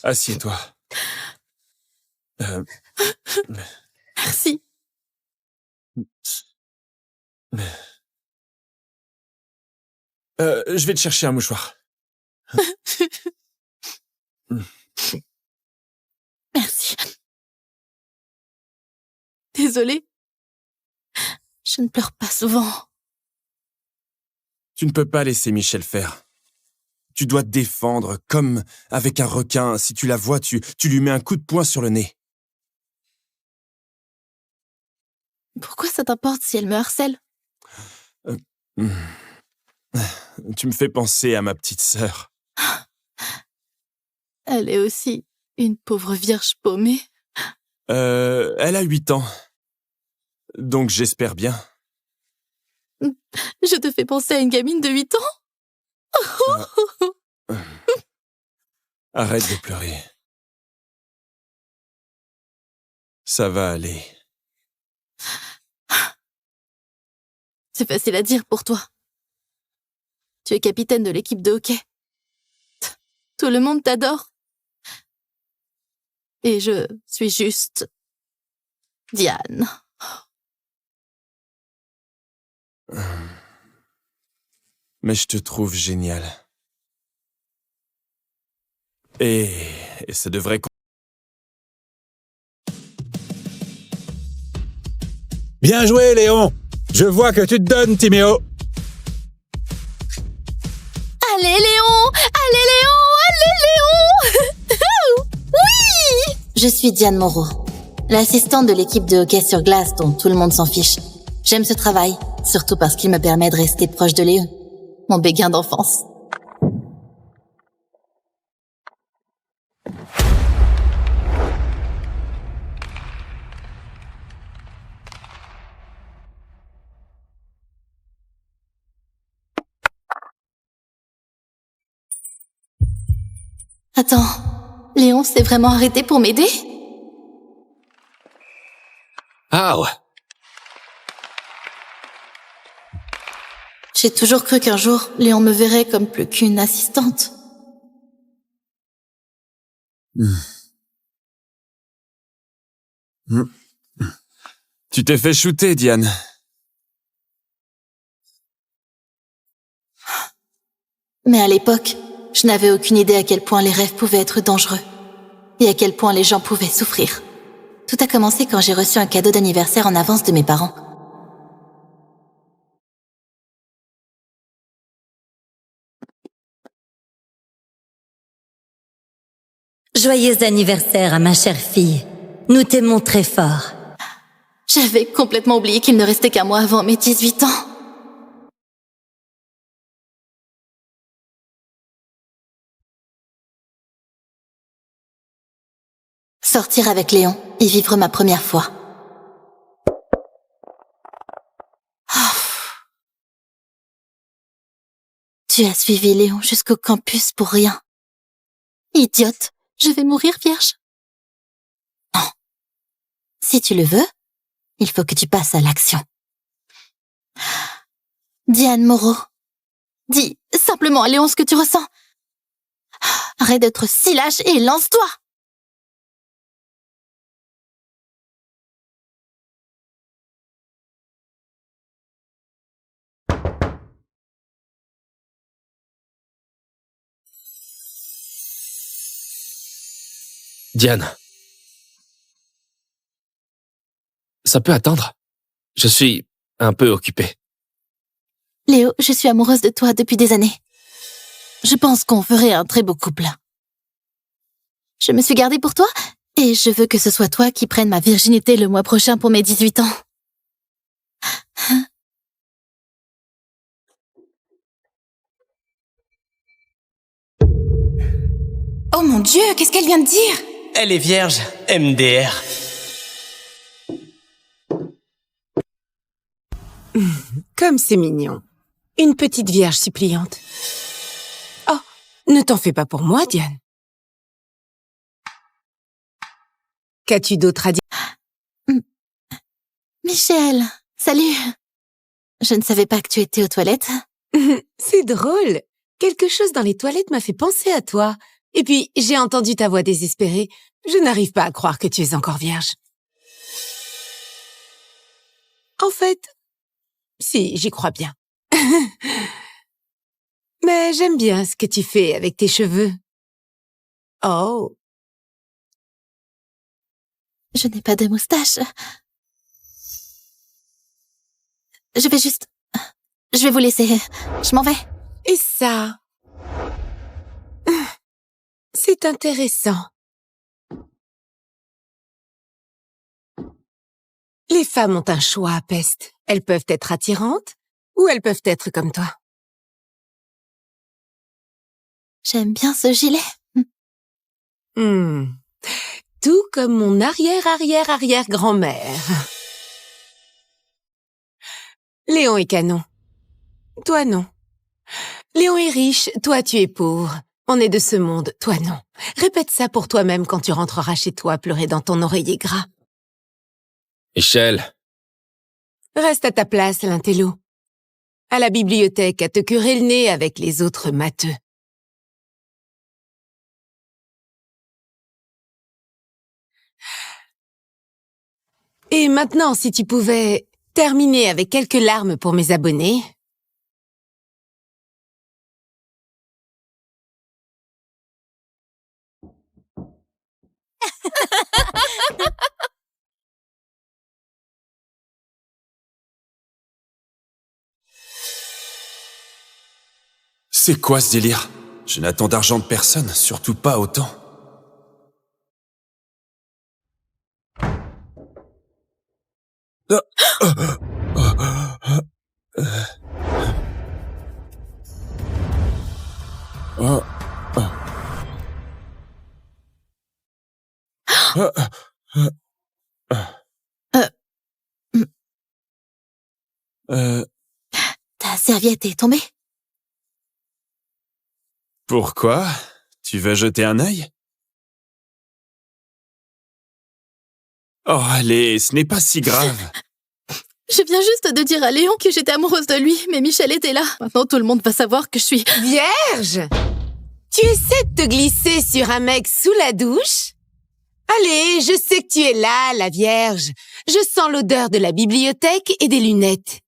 Assieds-toi. Merci. Je vais te chercher un mouchoir. Merci. Désolée. Je ne pleure pas souvent. Tu ne peux pas laisser Michel faire. Tu dois te défendre, comme avec un requin. Si tu la vois, tu lui mets un coup de poing sur le nez. Pourquoi ça t'importe si elle me harcèle? Tu me fais penser à ma petite sœur. Elle est aussi une pauvre vierge paumée. Elle a 8 ans. Donc j'espère bien. Je te fais penser à une gamine de 8 ans? Arrête de pleurer. Ça va aller. C'est facile à dire pour toi. Tu es capitaine de l'équipe de hockey. Tout le monde t'adore. Et je suis juste Diane. Mais je te trouve génial. Et ça devrait... Bien joué, Léon! Je vois que tu te donnes, Timéo! Allez, Léon! Allez, Léon! Allez, Léon! Oui! Je suis Diane Moreau, l'assistante de l'équipe de hockey sur glace dont tout le monde s'en fiche. J'aime ce travail, surtout parce qu'il me permet de rester proche de Léon, mon béguin d'enfance. Attends, Léon s'est vraiment arrêté pour m'aider? Ah ouais. J'ai toujours cru qu'un jour, Léon me verrait comme plus qu'une assistante. Tu t'es fait shooter, Diane. Mais à l'époque, je n'avais aucune idée à quel point les rêves pouvaient être dangereux et à quel point les gens pouvaient souffrir. Tout a commencé quand j'ai reçu un cadeau d'anniversaire en avance de mes parents. Joyeux anniversaire à ma chère fille. Nous t'aimons très fort. J'avais complètement oublié qu'il ne restait qu'un mois avant mes 18 ans. Sortir avec Léon et vivre ma première fois. Tu as suivi Léon jusqu'au campus pour rien. Idiote, je vais mourir vierge. Non. Si tu le veux, il faut que tu passes à l'action. Diane Moreau, dis simplement à Léon ce que tu ressens. Arrête d'être si lâche et lance-toi. Diane, ça peut attendre. Je suis un peu occupé. Léo, je suis amoureuse de toi depuis des années. Je pense qu'on ferait un très beau couple. Je me suis gardée pour toi et je veux que ce soit toi qui prennes ma virginité le mois prochain pour mes 18 ans. Oh mon Dieu, qu'est-ce qu'elle vient de dire? Elle est vierge, MDR. Comme c'est mignon. Une petite vierge suppliante. Oh, ne t'en fais pas pour moi, Diane. Qu'as-tu d'autre à dire? Michel, salut. Je ne savais pas que tu étais aux toilettes. C'est drôle. Quelque chose dans les toilettes m'a fait penser à toi. Et puis, j'ai entendu ta voix désespérée. Je n'arrive pas à croire que tu es encore vierge. En fait, si, j'y crois bien. Mais j'aime bien ce que tu fais avec tes cheveux. Oh. Je n'ai pas de moustache. Je vais vous laisser. Je m'en vais. Et ça? C'est intéressant. Les femmes ont un choix à peste. Elles peuvent être attirantes ou elles peuvent être comme toi. J'aime bien ce gilet. Tout comme mon arrière-arrière-arrière-grand-mère. Léon est canon. Toi, non. Léon est riche, toi, tu es pauvre. On est de ce monde, toi, non. Répète ça pour toi-même quand tu rentreras chez toi pleurer dans ton oreiller gras. Michel, Reste à ta place, l'intello. À la bibliothèque, à te curer le nez avec les autres matheux. Et maintenant, si tu pouvais terminer avec quelques larmes pour mes abonnés. C'est quoi ce délire? Je n'attends d'argent de personne, surtout pas autant. Ta serviette est tombée? Pourquoi? Tu veux jeter un œil? Oh, allez, ce n'est pas si grave. Je viens juste de dire à Léon que j'étais amoureuse de lui, mais Michel était là. Maintenant, tout le monde va savoir que je suis... Vierge! Tu essaies de te glisser sur un mec sous la douche? Allez, je sais que tu es là, la Vierge. Je sens l'odeur de la bibliothèque et des lunettes.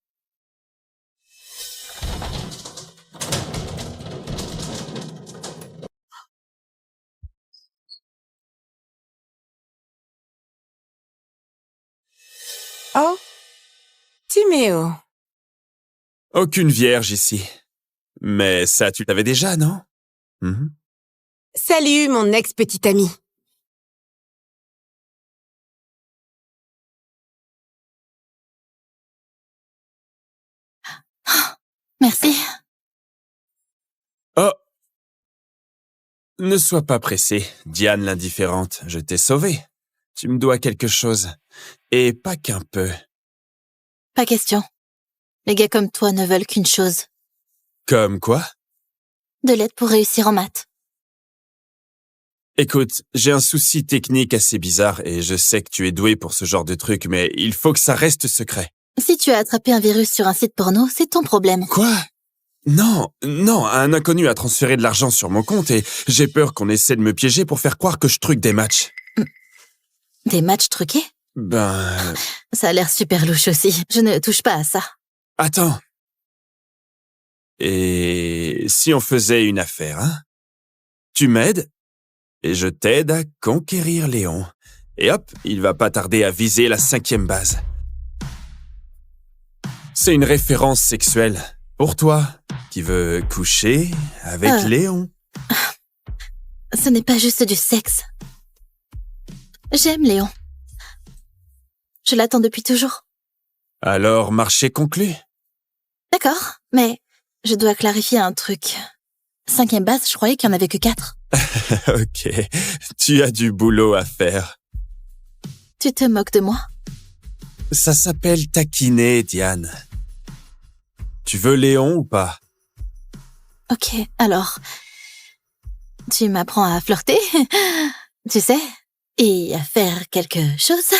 Oh, Timéo. Aucune vierge ici. Mais ça, tu l'avais déjà, non? Salut, mon ex-petite amie. Merci. Oh! Ne sois pas pressée, Diane l'indifférente. Je t'ai sauvée. Tu me dois quelque chose. Et pas qu'un peu. Pas question. Les gars comme toi ne veulent qu'une chose. Comme quoi? De l'aide pour réussir en maths. Écoute, j'ai un souci technique assez bizarre et je sais que tu es doué pour ce genre de truc, mais il faut que ça reste secret. Si tu as attrapé un virus sur un site porno, c'est ton problème. Quoi? Non, un inconnu a transféré de l'argent sur mon compte et j'ai peur qu'on essaie de me piéger pour faire croire que je truque des matchs. Des matchs truqués? Ben... Ça a l'air super louche aussi. Je ne touche pas à ça. Attends. Et si on faisait une affaire, hein? Tu m'aides et je t'aide à conquérir Léon. Et hop, il va pas tarder à viser la 5e base. C'est une référence sexuelle. Pour toi, qui veux coucher avec Léon. Ce n'est pas juste du sexe. J'aime Léon. Je l'attends depuis toujours. Alors, marché conclu. D'accord, mais je dois clarifier un truc. 5e base, je croyais qu'il n'y en avait que 4. Ok, tu as du boulot à faire. Tu te moques de moi? Ça s'appelle taquiner, Diane. Tu veux Léon ou pas? Ok, alors... Tu m'apprends à flirter, tu sais, et à faire quelque chose.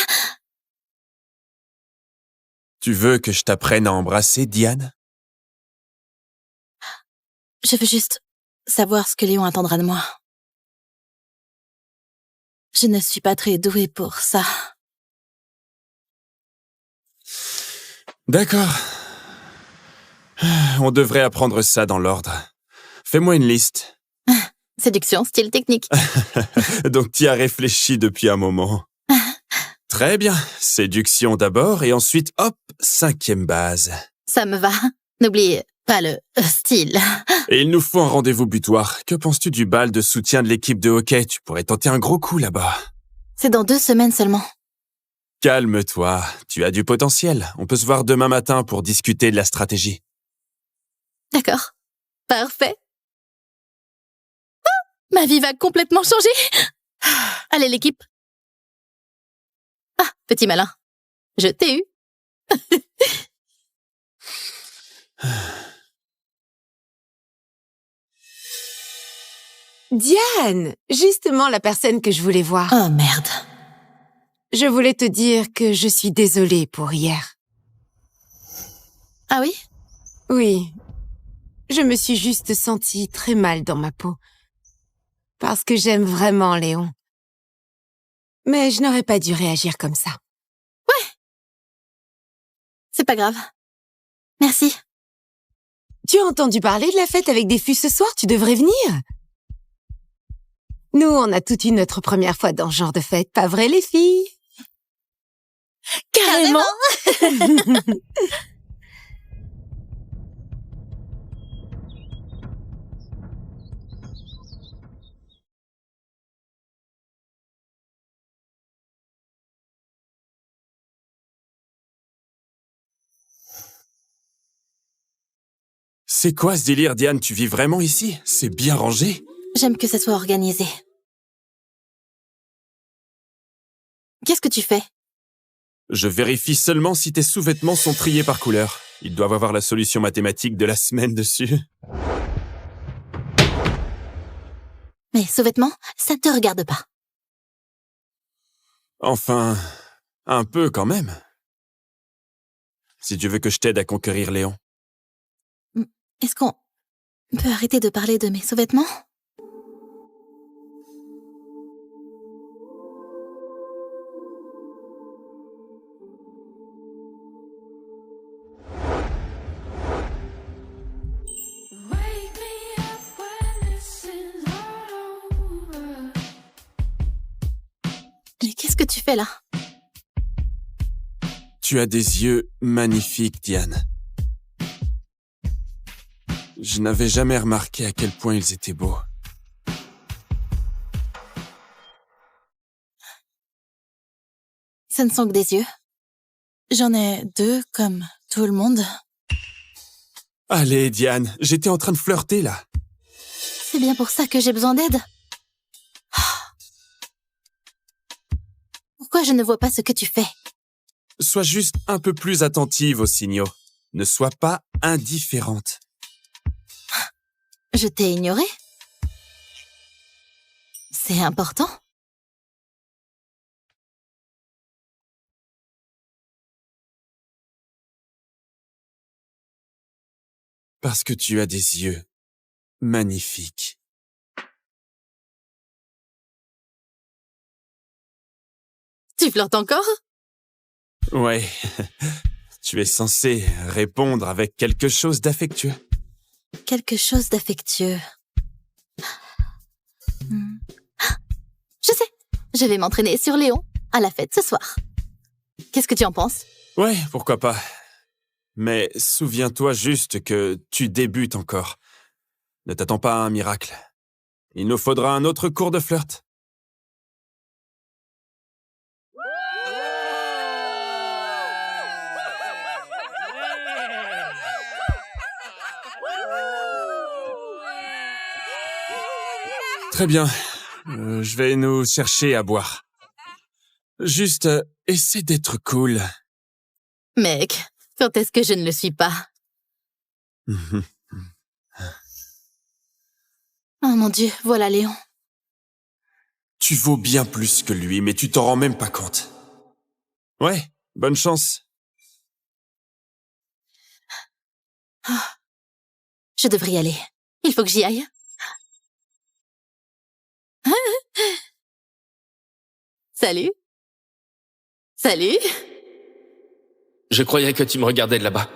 Tu veux que je t'apprenne à embrasser, Diane? Je veux juste savoir ce que Léon attendra de moi. Je ne suis pas très douée pour ça. D'accord. On devrait apprendre ça dans l'ordre. Fais-moi une liste. Séduction, style technique. Donc tu as réfléchi depuis un moment. Très bien. Séduction d'abord et ensuite, hop, 5e base. Ça me va. N'oublie pas le style. Et il nous faut un rendez-vous butoir. Que penses-tu du bal de soutien de l'équipe de hockey? Tu pourrais tenter un gros coup là-bas. C'est dans 2 semaines seulement. Calme-toi. Tu as du potentiel. On peut se voir demain matin pour discuter de la stratégie. D'accord. Parfait. Ma vie va complètement changer. Allez, l'équipe. Ah, petit malin. Je t'ai eu. Diane, justement la personne que je voulais voir. Oh, merde. Je voulais te dire que je suis désolée pour hier. Ah oui? Oui. Je me suis juste sentie très mal dans ma peau. Parce que j'aime vraiment Léon. Mais je n'aurais pas dû réagir comme ça. Ouais. C'est pas grave. Merci. Tu as entendu parler de la fête avec des fûts ce soir? Tu devrais venir. Nous, on a toute eu notre première fois dans ce genre de fête, pas vrai les filles? Carrément. C'est quoi ce délire, Diane? Tu vis vraiment ici? C'est bien rangé? J'aime que ça soit organisé. Qu'est-ce que tu fais? Je vérifie seulement si tes sous-vêtements sont triés par couleur. Ils doivent avoir la solution mathématique de la semaine dessus. Mes sous-vêtements, ça ne te regarde pas. Enfin, un peu quand même. Si tu veux que je t'aide à conquérir Léon. Est-ce qu'on peut arrêter de parler de mes sous-vêtements? Mais qu'est-ce que tu fais là? Tu as des yeux magnifiques, Diane. Je n'avais jamais remarqué à quel point ils étaient beaux. Ce ne sont que des yeux. J'en ai 2 comme tout le monde. Allez, Diane, j'étais en train de flirter, là. C'est bien pour ça que j'ai besoin d'aide. Pourquoi je ne vois pas ce que tu fais? Sois juste un peu plus attentive aux signaux. Ne sois pas indifférente. Je t'ai ignoré? C'est important? Parce que tu as des yeux magnifiques. Tu flirtes encore? Ouais, tu es censé répondre avec quelque chose d'affectueux. Quelque chose d'affectueux. Je sais, je vais m'entraîner sur Léon à la fête ce soir. Qu'est-ce que tu en penses? Ouais, pourquoi pas. Mais souviens-toi juste que tu débutes encore. Ne t'attends pas à un miracle. Il nous faudra un autre cours de flirt. Très bien. Je vais nous chercher à boire. Juste, essaie d'être cool. Mec, quand est-ce que je ne le suis pas? Oh mon Dieu, voilà Léon. Tu vaux bien plus que lui, mais tu t'en rends même pas compte. Ouais, bonne chance. Je devrais y aller. Il faut que j'y aille. Salut. Salut. Je croyais que tu me regardais de là-bas.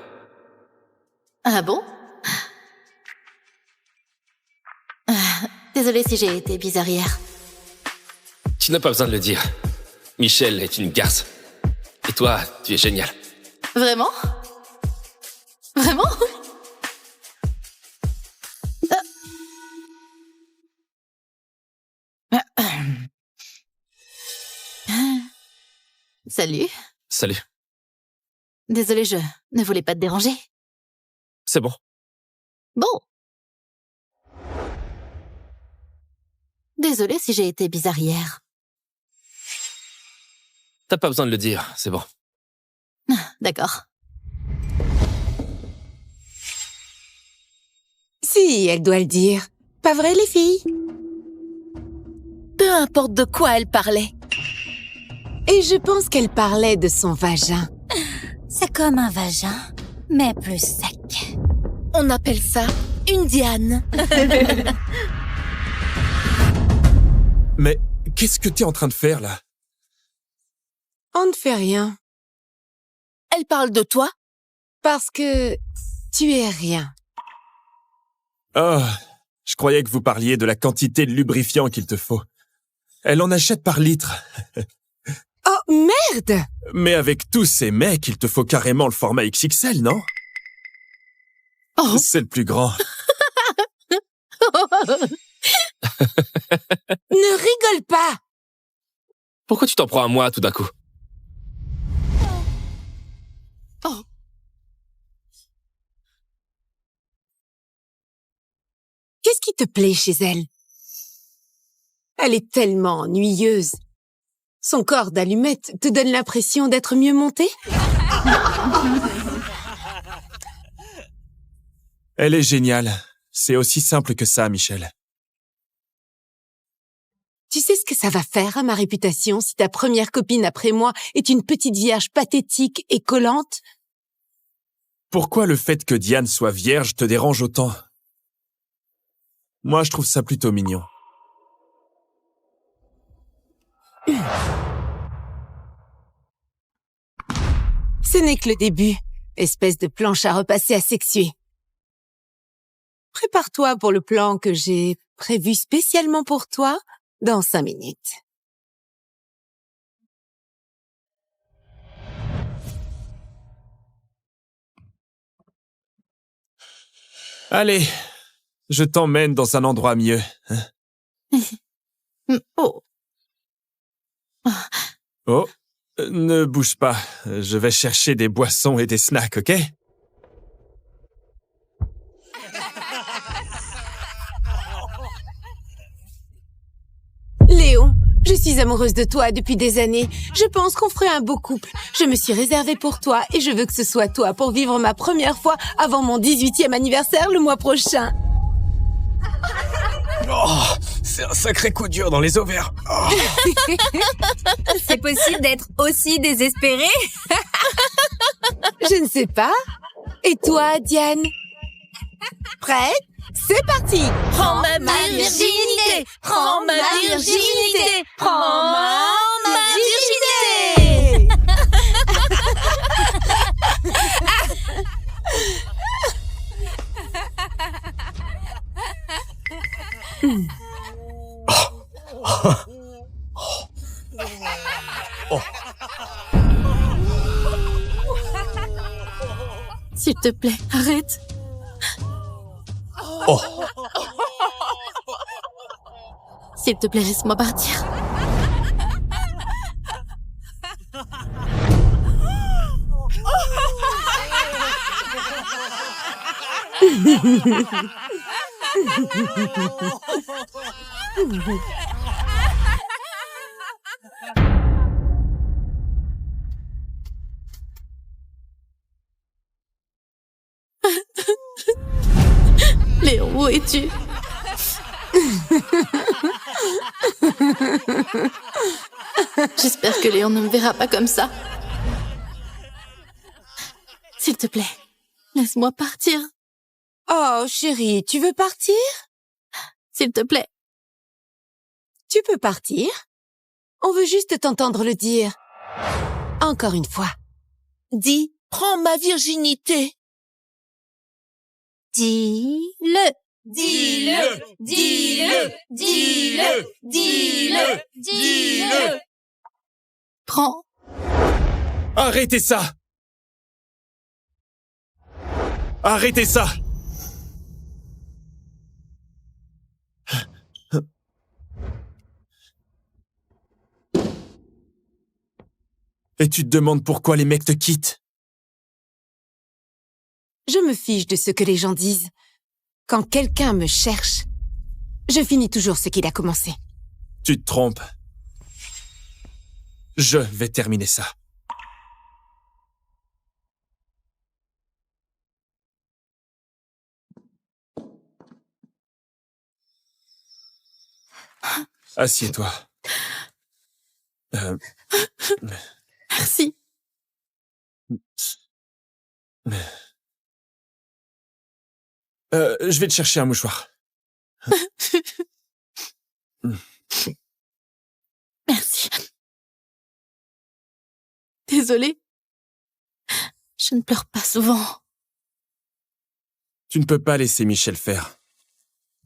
Ah bon? Désolée si j'ai été bizarre hier. Tu n'as pas besoin de le dire. Michel est une garce. Et toi, tu es génial. Vraiment? Vraiment? Salut. Salut. Désolée, je ne voulais pas te déranger. C'est bon. Bon. Désolée si j'ai été bizarre hier. T'as pas besoin de le dire, c'est bon. D'accord. Si, elle doit le dire. Pas vrai, les filles? Peu importe de quoi elle parlait. Et je pense qu'elle parlait de son vagin. C'est comme un vagin, mais plus sec. On appelle ça une Diane. Mais qu'est-ce que t'es en train de faire, là? On ne fait rien. Elle parle de toi? Parce que tu es rien. Oh, je croyais que vous parliez de la quantité de lubrifiant qu'il te faut. Elle en achète par litre. Oh, merde! Mais avec tous ces mecs, il te faut carrément le format XXL, non? Oh. C'est le plus grand. Ne rigole pas! Pourquoi tu t'en prends à moi tout d'un coup? Oh. Qu'est-ce qui te plaît chez elle? Elle est tellement ennuyeuse. Son corps d'allumette te donne l'impression d'être mieux monté? Elle est géniale. C'est aussi simple que ça, Michel. Tu sais ce que ça va faire à ma réputation si ta première copine après moi est une petite vierge pathétique et collante? Pourquoi le fait que Diane soit vierge te dérange autant? Moi, je trouve ça plutôt mignon. Ce n'est que le début, espèce de planche à repasser asexuée. Prépare-toi pour le plan que j'ai prévu spécialement pour toi dans 5 minutes. Allez, je t'emmène dans un endroit mieux. Oh. Oh, ne bouge pas. Je vais chercher des boissons et des snacks, ok? Léon, je suis amoureuse de toi depuis des années. Je pense qu'on ferait un beau couple. Je me suis réservée pour toi et je veux que ce soit toi pour vivre ma première fois avant mon 18e anniversaire le mois prochain. Oh, c'est un sacré coup dur dans les ovaires. Oh. C'est possible d'être aussi désespéré? Je ne sais pas. Et toi, Diane? Prête? C'est parti! Prends ma virginité! Prends ma virginité! Prends ma virginité! S'il te plaît, arrête. Oh. S'il te plaît, laisse-moi partir. Léon, où es-tu? J'espère que Léon ne me verra pas comme ça. S'il te plaît, laisse-moi partir. Oh, chérie, tu veux partir? S'il te plaît. Tu peux partir. On veut juste t'entendre le dire. Encore une fois. Dis, prends ma virginité. Dis-le. Dis-le, dis-le, dis-le, dis-le, dis-le. Prends. Arrêtez ça! Arrêtez ça! Et tu te demandes pourquoi les mecs te quittent? Je me fiche de ce que les gens disent. Quand quelqu'un me cherche, je finis toujours ce qu'il a commencé. Tu te trompes. Je vais terminer ça. Assieds-toi. Merci. Je vais te chercher un mouchoir. Merci. Désolée. Je ne pleure pas souvent. Tu ne peux pas laisser Michel faire.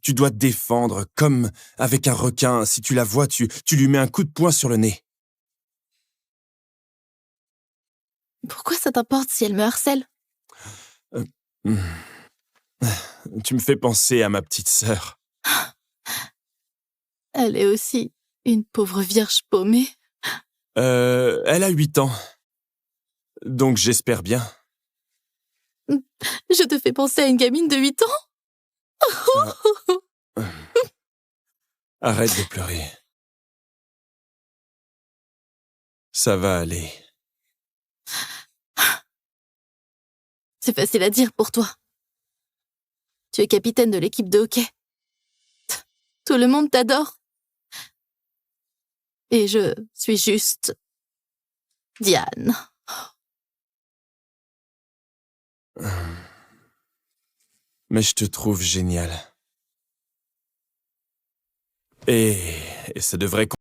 Tu dois te défendre, comme avec un requin. Si tu la vois, tu lui mets un coup de poing sur le nez. Pourquoi ça t'importe si elle me harcèle? Tu me fais penser à ma petite sœur. Elle est aussi une pauvre vierge paumée. Elle a 8 ans. Donc j'espère bien. Je te fais penser à une gamine de 8 ans? Arrête de pleurer. Ça va aller. C'est facile à dire pour toi. Tu es capitaine de l'équipe de hockey. Tout le monde t'adore. Et je suis juste Diane. Mais je te trouve génial. Et ça devrait